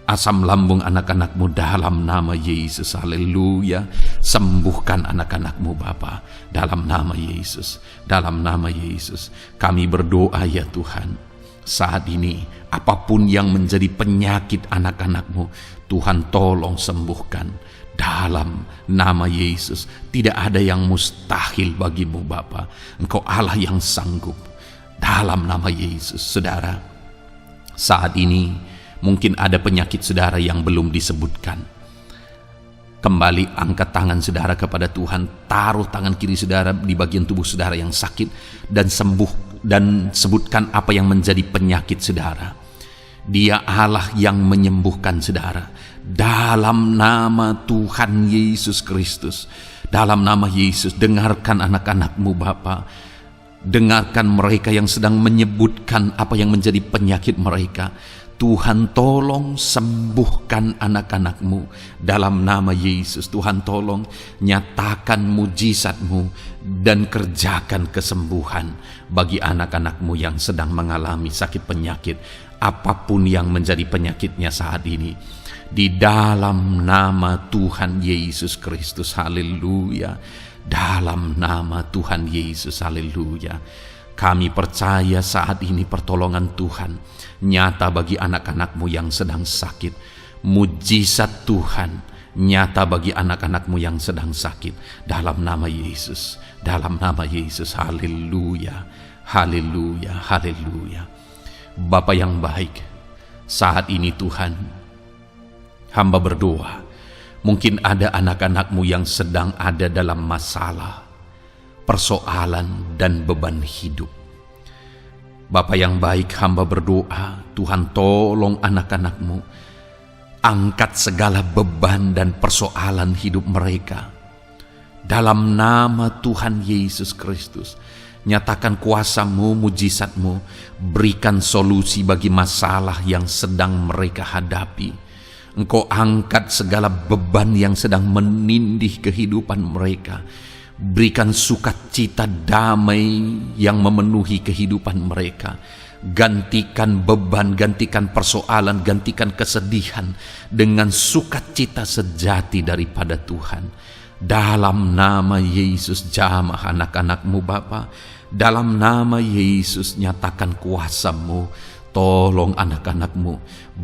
asam lambung anak-anak-Mu dalam nama Yesus. Haleluya. Sembuhkan anak-anak-Mu Bapa, dalam nama Yesus. Dalam nama Yesus kami berdoa ya Tuhan, saat ini apapun yang menjadi penyakit anak-anak-Mu, Tuhan tolong sembuhkan dalam nama Yesus. Tidak ada yang mustahil bagi-Mu Bapa. Engkau Allah yang sanggup. Dalam nama Yesus. Saudara, saat ini mungkin ada penyakit saudara yang belum disebutkan. Kembali angkat tangan saudara kepada Tuhan, taruh tangan kiri saudara di bagian tubuh saudara yang sakit, dan sembuh, dan sebutkan apa yang menjadi penyakit saudara. Dia Allah yang menyembuhkan saudara. Dalam nama Tuhan Yesus Kristus, dalam nama Yesus, dengarkan anak-anak-Mu Bapa. Dengarkan mereka yang sedang menyebutkan apa yang menjadi penyakit mereka. Tuhan tolong sembuhkan anak-anak-Mu dalam nama Yesus. Tuhan tolong nyatakan mujizat-Mu dan kerjakan kesembuhan bagi anak-anak-Mu yang sedang mengalami sakit penyakit, apapun yang menjadi penyakitnya saat ini. Di dalam nama Tuhan Yesus Kristus. Haleluya. Dalam nama Tuhan Yesus. Haleluya. Kami percaya saat ini pertolongan Tuhan nyata bagi anak-anak-Mu yang sedang sakit. Mujizat Tuhan nyata bagi anak-anak-Mu yang sedang sakit. Dalam nama Yesus. Dalam nama Yesus. Haleluya. Haleluya. Haleluya. Bapa yang baik, saat ini Tuhan, hamba berdoa, mungkin ada anak-anak-Mu yang sedang ada dalam masalah, persoalan, dan beban hidup. Bapa yang baik, hamba berdoa, Tuhan tolong anak-anak-Mu, angkat segala beban dan persoalan hidup mereka. Dalam nama Tuhan Yesus Kristus, nyatakan kuasa-Mu, mujizat-Mu, berikan solusi bagi masalah yang sedang mereka hadapi. Engkau angkat segala beban yang sedang menindih kehidupan mereka. Berikan sukacita damai yang memenuhi kehidupan mereka. Gantikan beban, gantikan persoalan, gantikan kesedihan dengan sukacita sejati daripada Tuhan. Dalam nama Yesus, jamah anak-anak-Mu Bapa. Dalam nama Yesus, nyatakan kuasa-Mu. Tolong anak-anak-Mu,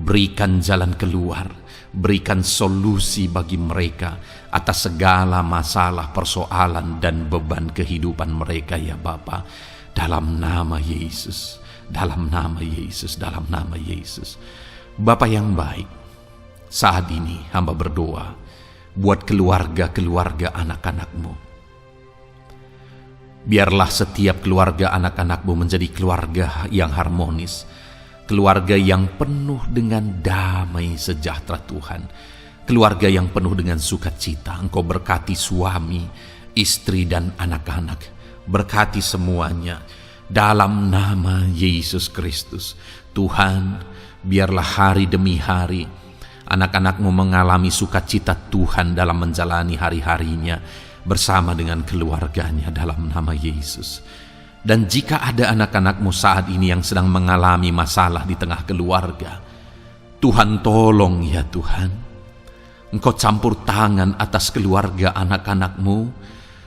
berikan jalan keluar, berikan solusi bagi mereka atas segala masalah, persoalan, dan beban kehidupan mereka ya Bapa. Dalam nama Yesus, dalam nama Yesus, dalam nama Yesus. Bapa yang baik, saat ini hamba berdoa buat keluarga-keluarga anak-anak-Mu. Biarlah setiap keluarga anak-anak-Mu menjadi keluarga yang harmonis, keluarga yang penuh dengan damai sejahtera Tuhan, keluarga yang penuh dengan sukacita. Engkau berkati suami, istri, dan anak-anak, berkati semuanya dalam nama Yesus Kristus. Tuhan, biarlah hari demi hari anak-anak-Mu mengalami sukacita Tuhan dalam menjalani hari-harinya bersama dengan keluarganya dalam nama Yesus. Dan jika ada anak-anak-Mu saat ini yang sedang mengalami masalah di tengah keluarga, Tuhan tolong ya Tuhan. Engkau campur tangan atas keluarga anak-anak-Mu.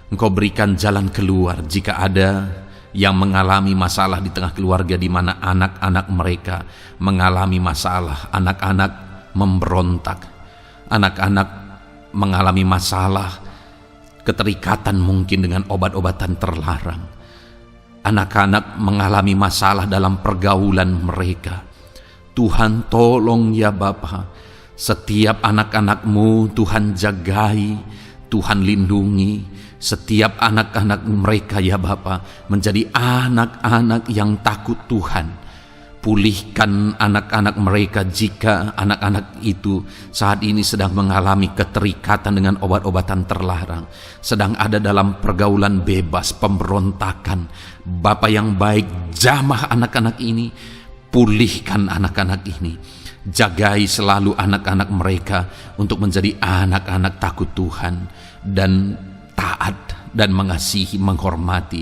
Engkau berikan jalan keluar jika ada yang mengalami masalah di tengah keluarga, di mana anak-anak mereka mengalami masalah, anak-anak memberontak, anak-anak mengalami masalah, keterikatan mungkin dengan obat-obatan terlarang, anak-anak mengalami masalah dalam pergaulan mereka. Tuhan tolong ya Bapa, setiap anak-anak-Mu Tuhan jagai, Tuhan lindungi. Setiap anak-anak mereka ya Bapa menjadi anak-anak yang takut Tuhan. Pulihkan anak-anak mereka jika anak-anak itu saat ini sedang mengalami keterikatan dengan obat-obatan terlarang, sedang ada dalam pergaulan bebas, pemberontakan. Bapa yang baik, jamah anak-anak ini, pulihkan anak-anak ini. Jagai selalu anak-anak mereka untuk menjadi anak-anak takut Tuhan dan taat dan mengasihi, menghormati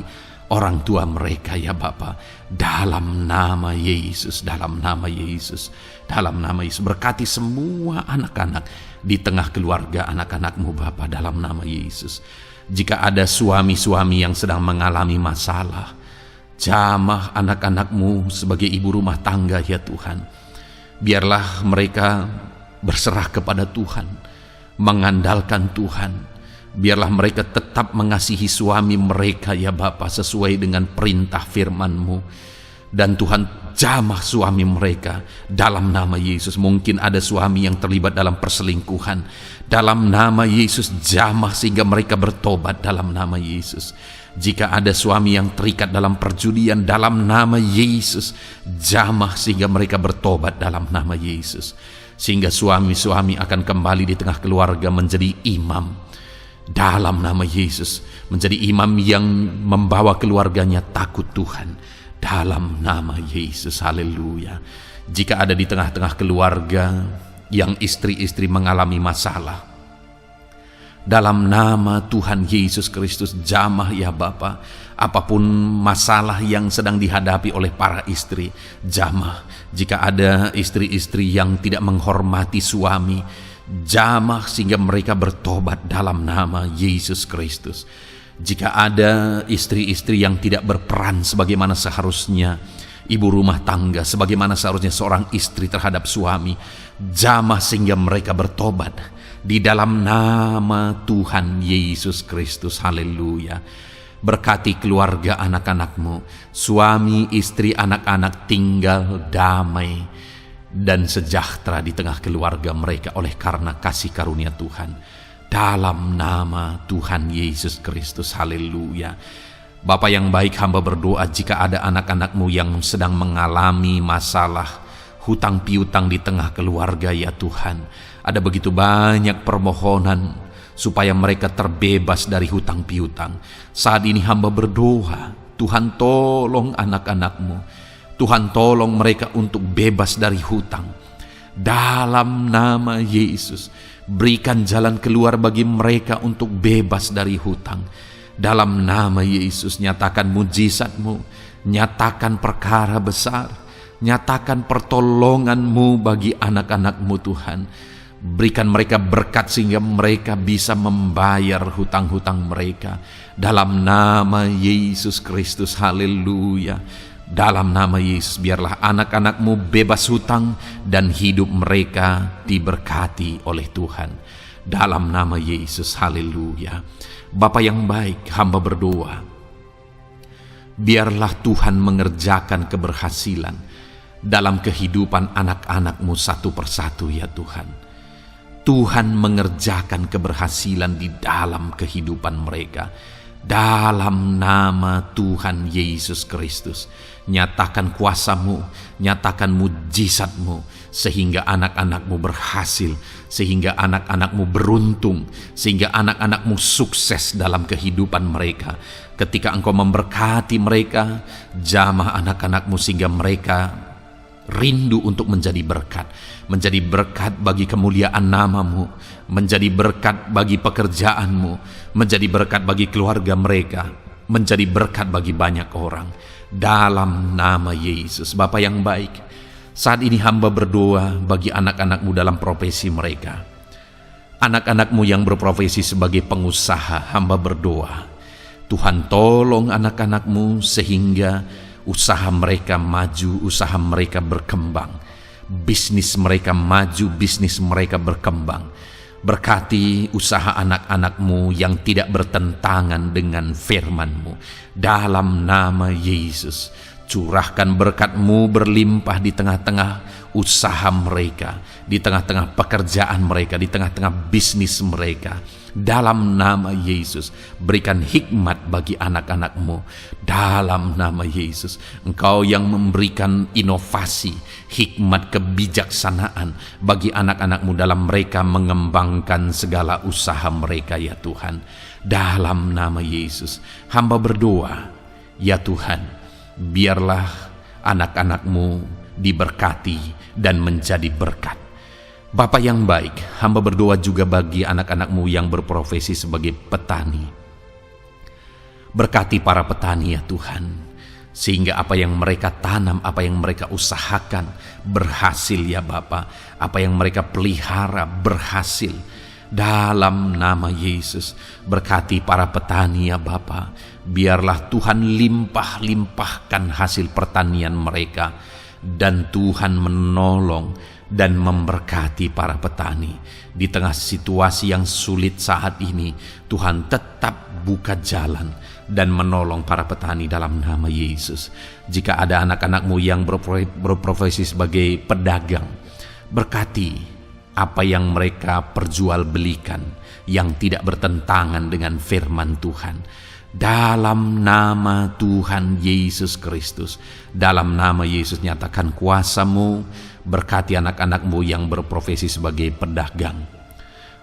orang tua mereka ya Bapa. Dalam nama Yesus, dalam nama Yesus, dalam nama Yesus, berkati semua anak-anak di tengah keluarga anak-anak-Mu Bapa, dalam nama Yesus. Jika ada suami-suami yang sedang mengalami masalah, jamah anak-anak-Mu sebagai ibu rumah tangga ya Tuhan. Biarlah mereka berserah kepada Tuhan, mengandalkan Tuhan. Biarlah mereka tetap mengasihi suami mereka ya Bapa sesuai dengan perintah firman-Mu. Dan Tuhan jamah suami mereka dalam nama Yesus. Mungkin ada suami yang terlibat dalam perselingkuhan, dalam nama Yesus jamah sehingga mereka bertobat dalam nama Yesus. Jika ada suami yang terikat dalam perjudian, dalam nama Yesus jamah sehingga mereka bertobat dalam nama Yesus. Sehingga suami-suami akan kembali di tengah keluarga menjadi imam dalam nama Yesus, menjadi imam yang membawa keluarganya takut Tuhan dalam nama Yesus. Haleluya. Jika ada di tengah-tengah keluarga yang istri-istri mengalami masalah, dalam nama Tuhan Yesus Kristus jamah ya Bapa, apapun masalah yang sedang dihadapi oleh para istri, jamah. Jika ada istri-istri yang tidak menghormati suami, jamah sehingga mereka bertobat dalam nama Yesus Kristus. Jika ada istri-istri yang tidak berperan sebagaimana seharusnya, ibu rumah tangga sebagaimana seharusnya seorang istri terhadap suami, jamah sehingga mereka bertobat di dalam nama Tuhan Yesus Kristus. Haleluya. Berkati keluarga anak-anak-Mu, suami, istri, anak-anak tinggal damai dan sejahtera di tengah keluarga mereka oleh karena kasih karunia Tuhan. Dalam nama Tuhan Yesus Kristus. Haleluya. Bapa yang baik, hamba berdoa jika ada anak-anak-Mu yang sedang mengalami masalah hutang piutang di tengah keluarga ya Tuhan. Ada begitu banyak permohonan supaya mereka terbebas dari hutang piutang. Saat ini hamba berdoa, Tuhan tolong anak-anak-Mu. Tuhan tolong mereka untuk bebas dari hutang. Dalam nama Yesus, berikan jalan keluar bagi mereka untuk bebas dari hutang. Dalam nama Yesus, nyatakan mujizat-Mu, nyatakan perkara besar, nyatakan pertolongan-Mu bagi anak-anak-Mu Tuhan. Berikan mereka berkat sehingga mereka bisa membayar hutang-hutang mereka. Dalam nama Yesus Kristus, haleluya. Dalam nama Yesus, biarlah anak-anak-Mu bebas hutang dan hidup mereka diberkati oleh Tuhan. Dalam nama Yesus, haleluya. Bapa yang baik, hamba berdoa, biarlah Tuhan mengerjakan keberhasilan dalam kehidupan anak-anak-Mu satu persatu ya Tuhan. Tuhan mengerjakan keberhasilan di dalam kehidupan mereka. Dalam nama Tuhan Yesus Kristus, nyatakan kuasa-Mu, nyatakan mujizat-Mu, sehingga anak-anak-Mu berhasil, sehingga anak-anak-Mu beruntung, sehingga anak-anak-Mu sukses dalam kehidupan mereka. Ketika Engkau memberkati mereka, jamah anak-anak-Mu sehingga mereka rindu untuk menjadi berkat bagi kemuliaan nama-Mu, menjadi berkat bagi pekerjaan-Mu, menjadi berkat bagi keluarga mereka, menjadi berkat bagi banyak orang. Dalam nama Yesus. Bapa yang baik, saat ini hamba berdoa bagi anak-anak-Mu dalam profesi mereka. Anak-anak-Mu yang berprofesi sebagai pengusaha, hamba berdoa, Tuhan tolong anak-anak-Mu sehingga usaha mereka maju, usaha mereka berkembang, bisnis mereka maju, bisnis mereka berkembang. Berkati usaha anak-anak-Mu yang tidak bertentangan dengan firman-Mu. Dalam nama Yesus, curahkan berkat-Mu berlimpah di tengah-tengah usaha mereka, di tengah-tengah pekerjaan mereka, di tengah-tengah bisnis mereka. Dalam nama Yesus, berikan hikmat bagi anak-anak-Mu. Dalam nama Yesus, Engkau yang memberikan inovasi, hikmat, kebijaksanaan bagi anak-anak-Mu dalam mereka mengembangkan segala usaha mereka, ya Tuhan. Dalam nama Yesus, hamba berdoa, ya Tuhan, biarlah anak-anak-Mu diberkati dan menjadi berkat. Bapa yang baik, hamba berdoa juga bagi anak-anak-Mu yang berprofesi sebagai petani. Berkati para petani, ya Tuhan, sehingga apa yang mereka tanam, apa yang mereka usahakan berhasil, ya Bapa. Apa yang mereka pelihara berhasil. Dalam nama Yesus, berkati para petani, ya Bapa. Biarlah Tuhan limpah-limpahkan hasil pertanian mereka, dan Tuhan menolong dan memberkati para petani. Di tengah situasi yang sulit saat ini, Tuhan tetap buka jalan dan menolong para petani dalam nama Yesus. Jika ada anak-anak-Mu yang berprofesi sebagai pedagang, berkati apa yang mereka perjualbelikan yang tidak bertentangan dengan firman Tuhan. Dalam nama Tuhan Yesus Kristus, dalam nama Yesus, nyatakan kuasa-Mu, berkati anak-anak-Mu yang berprofesi sebagai pedagang.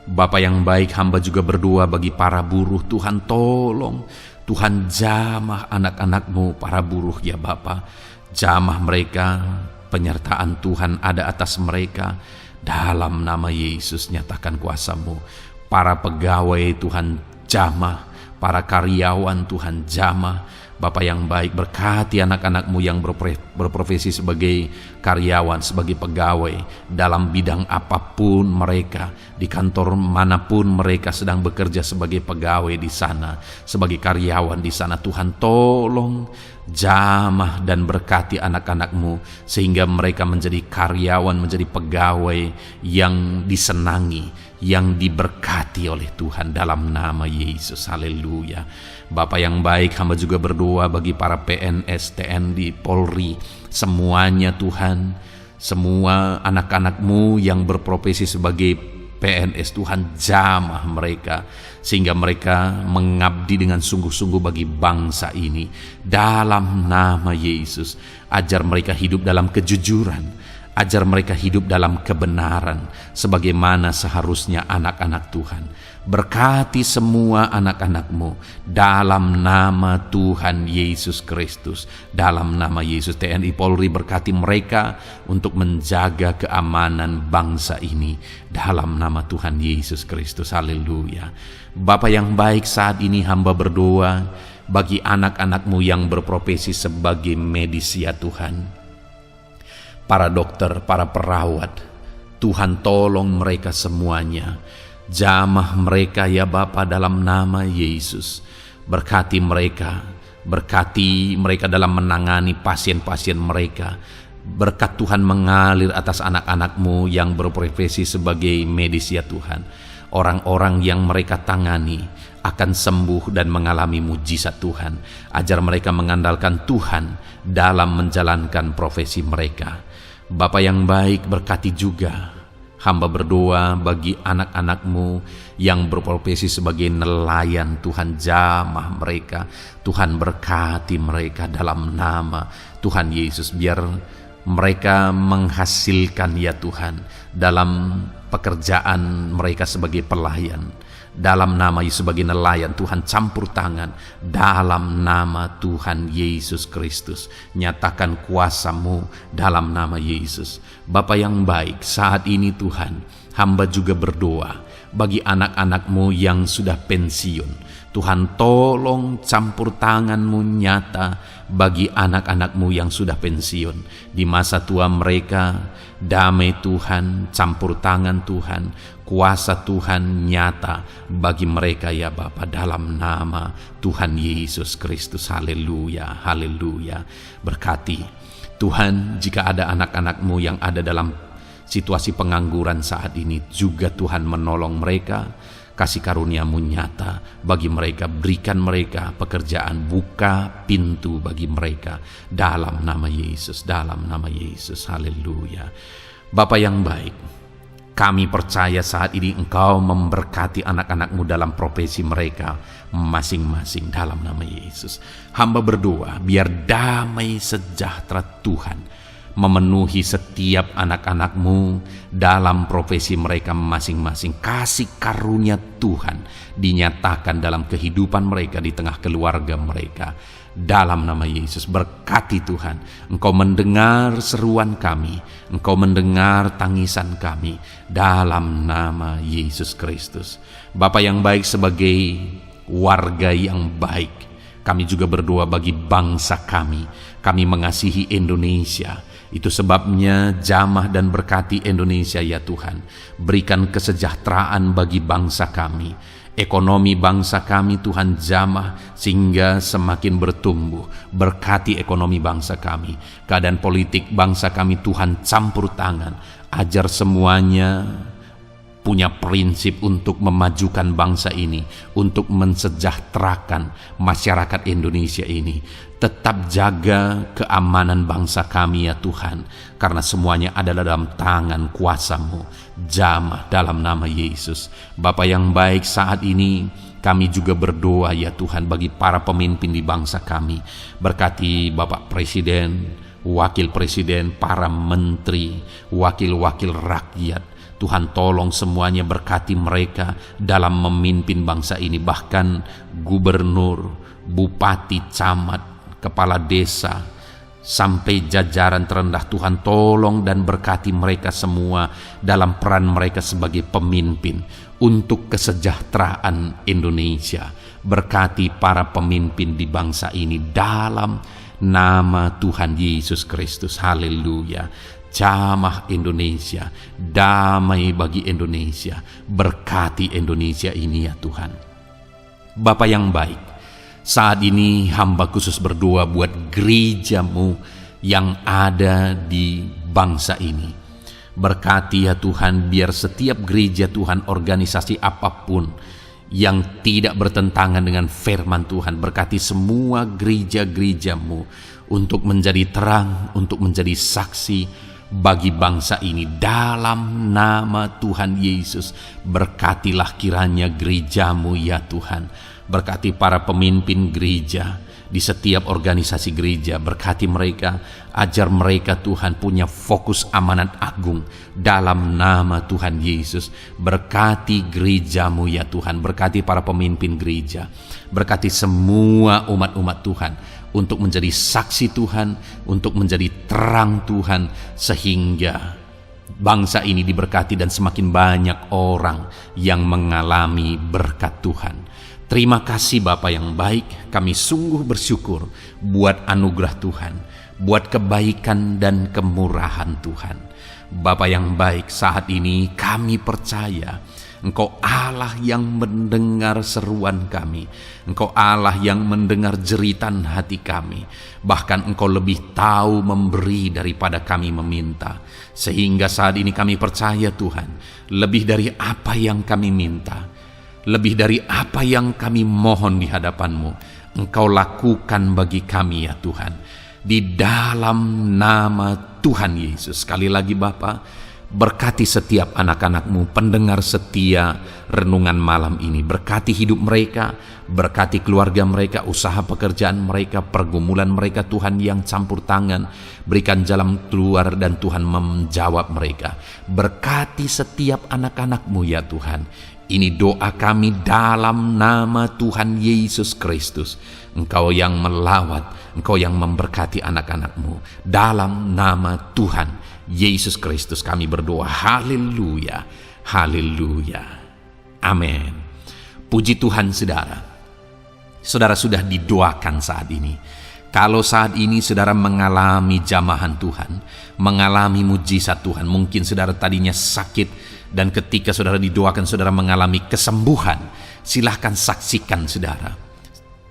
Bapa yang baik, hamba juga berdoa bagi para buruh. Tuhan tolong, Tuhan jamah anak-anak-Mu para buruh, ya Bapa. Jamah mereka, penyertaan Tuhan ada atas mereka. Dalam nama Yesus, nyatakan kuasa-Mu. Para pegawai Tuhan jamah, para karyawan Tuhan jamah. Bapa yang baik, berkati anak-anak-Mu yang berprofesi sebagai karyawan, sebagai pegawai dalam bidang apapun mereka, di kantor manapun mereka sedang bekerja sebagai pegawai di sana, sebagai karyawan di sana. Tuhan tolong jamah dan berkati anak-anak-Mu sehingga mereka menjadi karyawan, menjadi pegawai yang disenangi, yang diberkati oleh Tuhan dalam nama Yesus. Haleluya. Bapa yang baik, hamba juga berdoa bagi para PNS, TNI, Polri, semuanya Tuhan, semua anak-anak-Mu yang berprofesi sebagai PNS, Tuhan jamah mereka sehingga mereka mengabdi dengan sungguh-sungguh bagi bangsa ini. Dalam nama Yesus, ajar mereka hidup dalam kejujuran, ajar mereka hidup dalam kebenaran sebagaimana seharusnya anak-anak Tuhan. Berkati semua anak-anak-Mu dalam nama Tuhan Yesus Kristus. Dalam nama Yesus, TNI Polri, berkati mereka untuk menjaga keamanan bangsa ini dalam nama Tuhan Yesus Kristus. Haleluya. Bapa yang baik, saat ini hamba berdoa bagi anak-anak-Mu yang berprofesi sebagai medis, ya Tuhan. Para dokter, para perawat, Tuhan tolong mereka semuanya. Jamah mereka, ya Bapa, dalam nama Yesus. Berkati mereka dalam menangani pasien-pasien mereka. Berkat Tuhan mengalir atas anak-anak-Mu yang berprofesi sebagai medis, ya Tuhan. Orang-orang yang mereka tangani akan sembuh dan mengalami mujizat Tuhan. Ajar mereka mengandalkan Tuhan dalam menjalankan profesi mereka. Bapa yang baik, berkati juga hamba berdoa bagi anak-anak-Mu yang berprofesi sebagai nelayan. Tuhan jamah mereka, Tuhan berkati mereka dalam nama Tuhan Yesus. Biar mereka menghasilkan, ya Tuhan, dalam pekerjaan mereka sebagai pelayan. Dalam nama Yesus, sebagai nelayan, Tuhan campur tangan. Dalam nama Tuhan Yesus Kristus, nyatakan kuasa-Mu dalam nama Yesus. Bapa yang baik, saat ini Tuhan, hamba juga berdoa bagi anak-anak-Mu yang sudah pensiun, Tuhan, tolong campur tangan-Mu nyata bagi anak-anak-Mu yang sudah pensiun. Di masa tua mereka, damai Tuhan, campur tangan Tuhan, kuasa Tuhan nyata bagi mereka ya Bapa, dalam nama Tuhan Yesus Kristus. Haleluya, haleluya. Berkati Tuhan, jika ada anak-anak-Mu yang ada dalam situasi pengangguran saat ini, juga Tuhan menolong mereka. Kasih karunia-Mu nyata bagi mereka, berikan mereka pekerjaan, buka pintu bagi mereka dalam nama Yesus, dalam nama Yesus. Haleluya. Bapa yang baik, kami percaya saat ini Engkau memberkati anak-anak-Mu dalam profesi mereka masing-masing dalam nama Yesus. Hamba berdoa biar damai sejahtera Tuhan memenuhi setiap anak-anak-Mu dalam profesi mereka masing-masing. Kasih karunia Tuhan dinyatakan dalam kehidupan mereka, di tengah keluarga mereka. Dalam nama Yesus, berkati Tuhan. Engkau mendengar seruan kami, Engkau mendengar tangisan kami, dalam nama Yesus Kristus. Bapa yang baik, sebagai warga yang baik, kami juga berdoa bagi bangsa kami. Kami mengasihi Indonesia. Itu sebabnya jamah dan berkati Indonesia ya Tuhan. Berikan kesejahteraan bagi bangsa kami. Ekonomi bangsa kami Tuhan jamah sehingga semakin bertumbuh. Berkati ekonomi bangsa kami. Keadaan politik bangsa kami Tuhan campur tangan. Ajar semuanya punya prinsip untuk memajukan bangsa ini, untuk mensejahterakan masyarakat Indonesia ini. Tetap jaga keamanan bangsa kami ya Tuhan, karena semuanya adalah dalam tangan kuasa-Mu. Jamah dalam nama Yesus. Bapa yang baik, saat ini kami juga berdoa ya Tuhan bagi para pemimpin di bangsa kami. Berkati Bapak Presiden, Wakil Presiden, para menteri, wakil-wakil rakyat. Tuhan, tolong semuanya, berkati mereka dalam memimpin bangsa ini. Bahkan gubernur, bupati, camat, kepala desa, sampai jajaran terendah. Tuhan, tolong dan berkati mereka semua dalam peran mereka sebagai pemimpin untuk kesejahteraan Indonesia. Berkati para pemimpin di bangsa ini dalam nama Tuhan Yesus Kristus. Haleluya. Jamah Indonesia, damai bagi Indonesia. Berkati Indonesia ini ya Tuhan. Bapa yang baik, saat ini hamba khusus berdoa buat gereja-Mu yang ada di bangsa ini. Berkati ya Tuhan, biar setiap gereja Tuhan, organisasi apapun yang tidak bertentangan dengan firman Tuhan, berkati semua gereja-gereja-Mu untuk menjadi terang, untuk menjadi saksi bagi bangsa ini dalam nama Tuhan Yesus. Berkatilah kiranya gereja-Mu ya Tuhan. Berkati para pemimpin gereja di setiap organisasi gereja. Berkati mereka, ajar mereka Tuhan punya fokus amanat agung dalam nama Tuhan Yesus. Berkati gereja-Mu ya Tuhan. Berkati para pemimpin gereja. Berkati semua umat-umat Tuhan untuk menjadi saksi Tuhan, untuk menjadi terang Tuhan, sehingga bangsa ini diberkati dan semakin banyak orang yang mengalami berkat Tuhan. Terima kasih Bapa yang baik, kami sungguh bersyukur buat anugerah Tuhan, buat kebaikan dan kemurahan Tuhan. Bapa yang baik, saat ini kami percaya Engkau Allah yang mendengar seruan kami. Engkau Allah yang mendengar jeritan hati kami. Bahkan Engkau lebih tahu memberi daripada kami meminta. Sehingga saat ini kami percaya Tuhan, lebih dari apa yang kami minta, lebih dari apa yang kami mohon di hadapan-Mu, Engkau lakukan bagi kami ya Tuhan. Di dalam nama Tuhan Yesus. Sekali lagi Bapa, berkati setiap anak-anak-Mu, pendengar setia renungan malam ini. Berkati hidup mereka, berkati keluarga mereka, usaha pekerjaan mereka, pergumulan mereka Tuhan yang campur tangan. Berikan jalan keluar dan Tuhan menjawab mereka. Berkati setiap anak-anak-Mu ya Tuhan. Ini doa kami dalam nama Tuhan Yesus Kristus. Engkau yang melawat, Engkau yang memberkati anak-anak-Mu. Dalam nama Tuhan Yesus Kristus kami berdoa. Haleluya, haleluya, amin. Puji Tuhan saudara. saudara sudah didoakan saat ini. Kalau saat ini saudara mengalami jamahan Tuhan, mengalami mujizat Tuhan, mungkin saudara tadinya sakit dan ketika saudara didoakan saudara mengalami kesembuhan, silahkan saksikan saudara.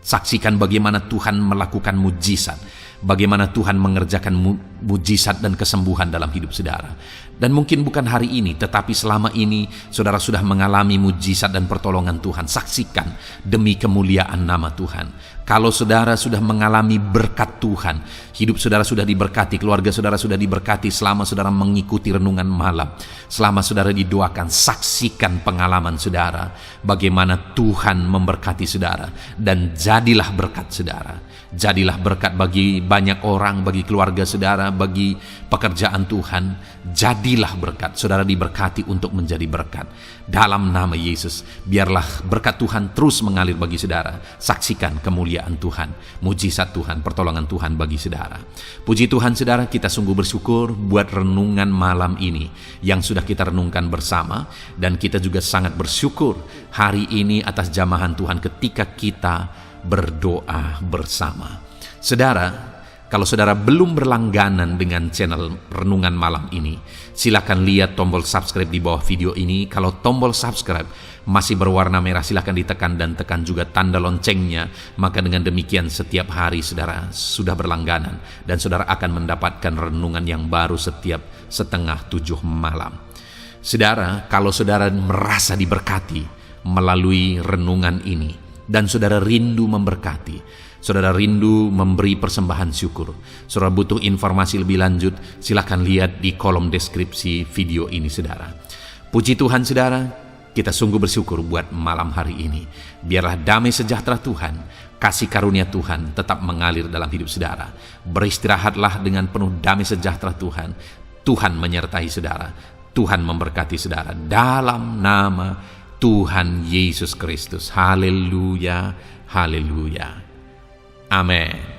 Saksikan bagaimana Tuhan melakukan mujizat, bagaimana Tuhan mengerjakan mujizat dan kesembuhan dalam hidup saudara. Dan mungkin bukan hari ini, tetapi selama ini saudara sudah mengalami mujizat dan pertolongan Tuhan. Saksikan demi kemuliaan nama Tuhan. Kalau saudara sudah mengalami berkat Tuhan, hidup saudara sudah diberkati, keluarga saudara sudah diberkati selama saudara mengikuti renungan malam, selama saudara didoakan, saksikan pengalaman saudara, bagaimana Tuhan memberkati saudara, dan jadilah berkat saudara. Jadilah berkat bagi banyak orang, bagi keluarga saudara, bagi pekerjaan Tuhan. Jadilah berkat, saudara diberkati untuk menjadi berkat. Dalam nama Yesus, biarlah berkat Tuhan terus mengalir bagi saudara. Saksikan kemuliaan Tuhan, mujizat Tuhan, pertolongan Tuhan bagi saudara. Puji Tuhan saudara, kita sungguh bersyukur buat renungan malam ini yang sudah kita renungkan bersama. Dan kita juga sangat bersyukur hari ini atas jamahan Tuhan ketika kita berdoa bersama. Saudara, kalau saudara belum berlangganan dengan channel Renungan Malam ini, silakan lihat tombol subscribe di bawah video ini. Kalau tombol subscribe masih berwarna merah, silakan ditekan dan tekan juga tanda loncengnya. Maka dengan demikian setiap hari saudara sudah berlangganan dan saudara akan mendapatkan renungan yang baru setiap 6:30 malam. Saudara, kalau saudara merasa diberkati melalui renungan ini, dan saudara rindu memberkati, saudara rindu memberi persembahan syukur, saudara butuh informasi lebih lanjut, silakan lihat di kolom deskripsi video ini saudara. Puji Tuhan saudara, kita sungguh bersyukur buat malam hari ini. Biarlah damai sejahtera Tuhan, kasih karunia Tuhan tetap mengalir dalam hidup saudara. Beristirahatlah dengan penuh damai sejahtera Tuhan. Tuhan menyertai saudara, Tuhan memberkati saudara dalam nama Tuhan Yesus Kristus. Haleluya, haleluya. Amin.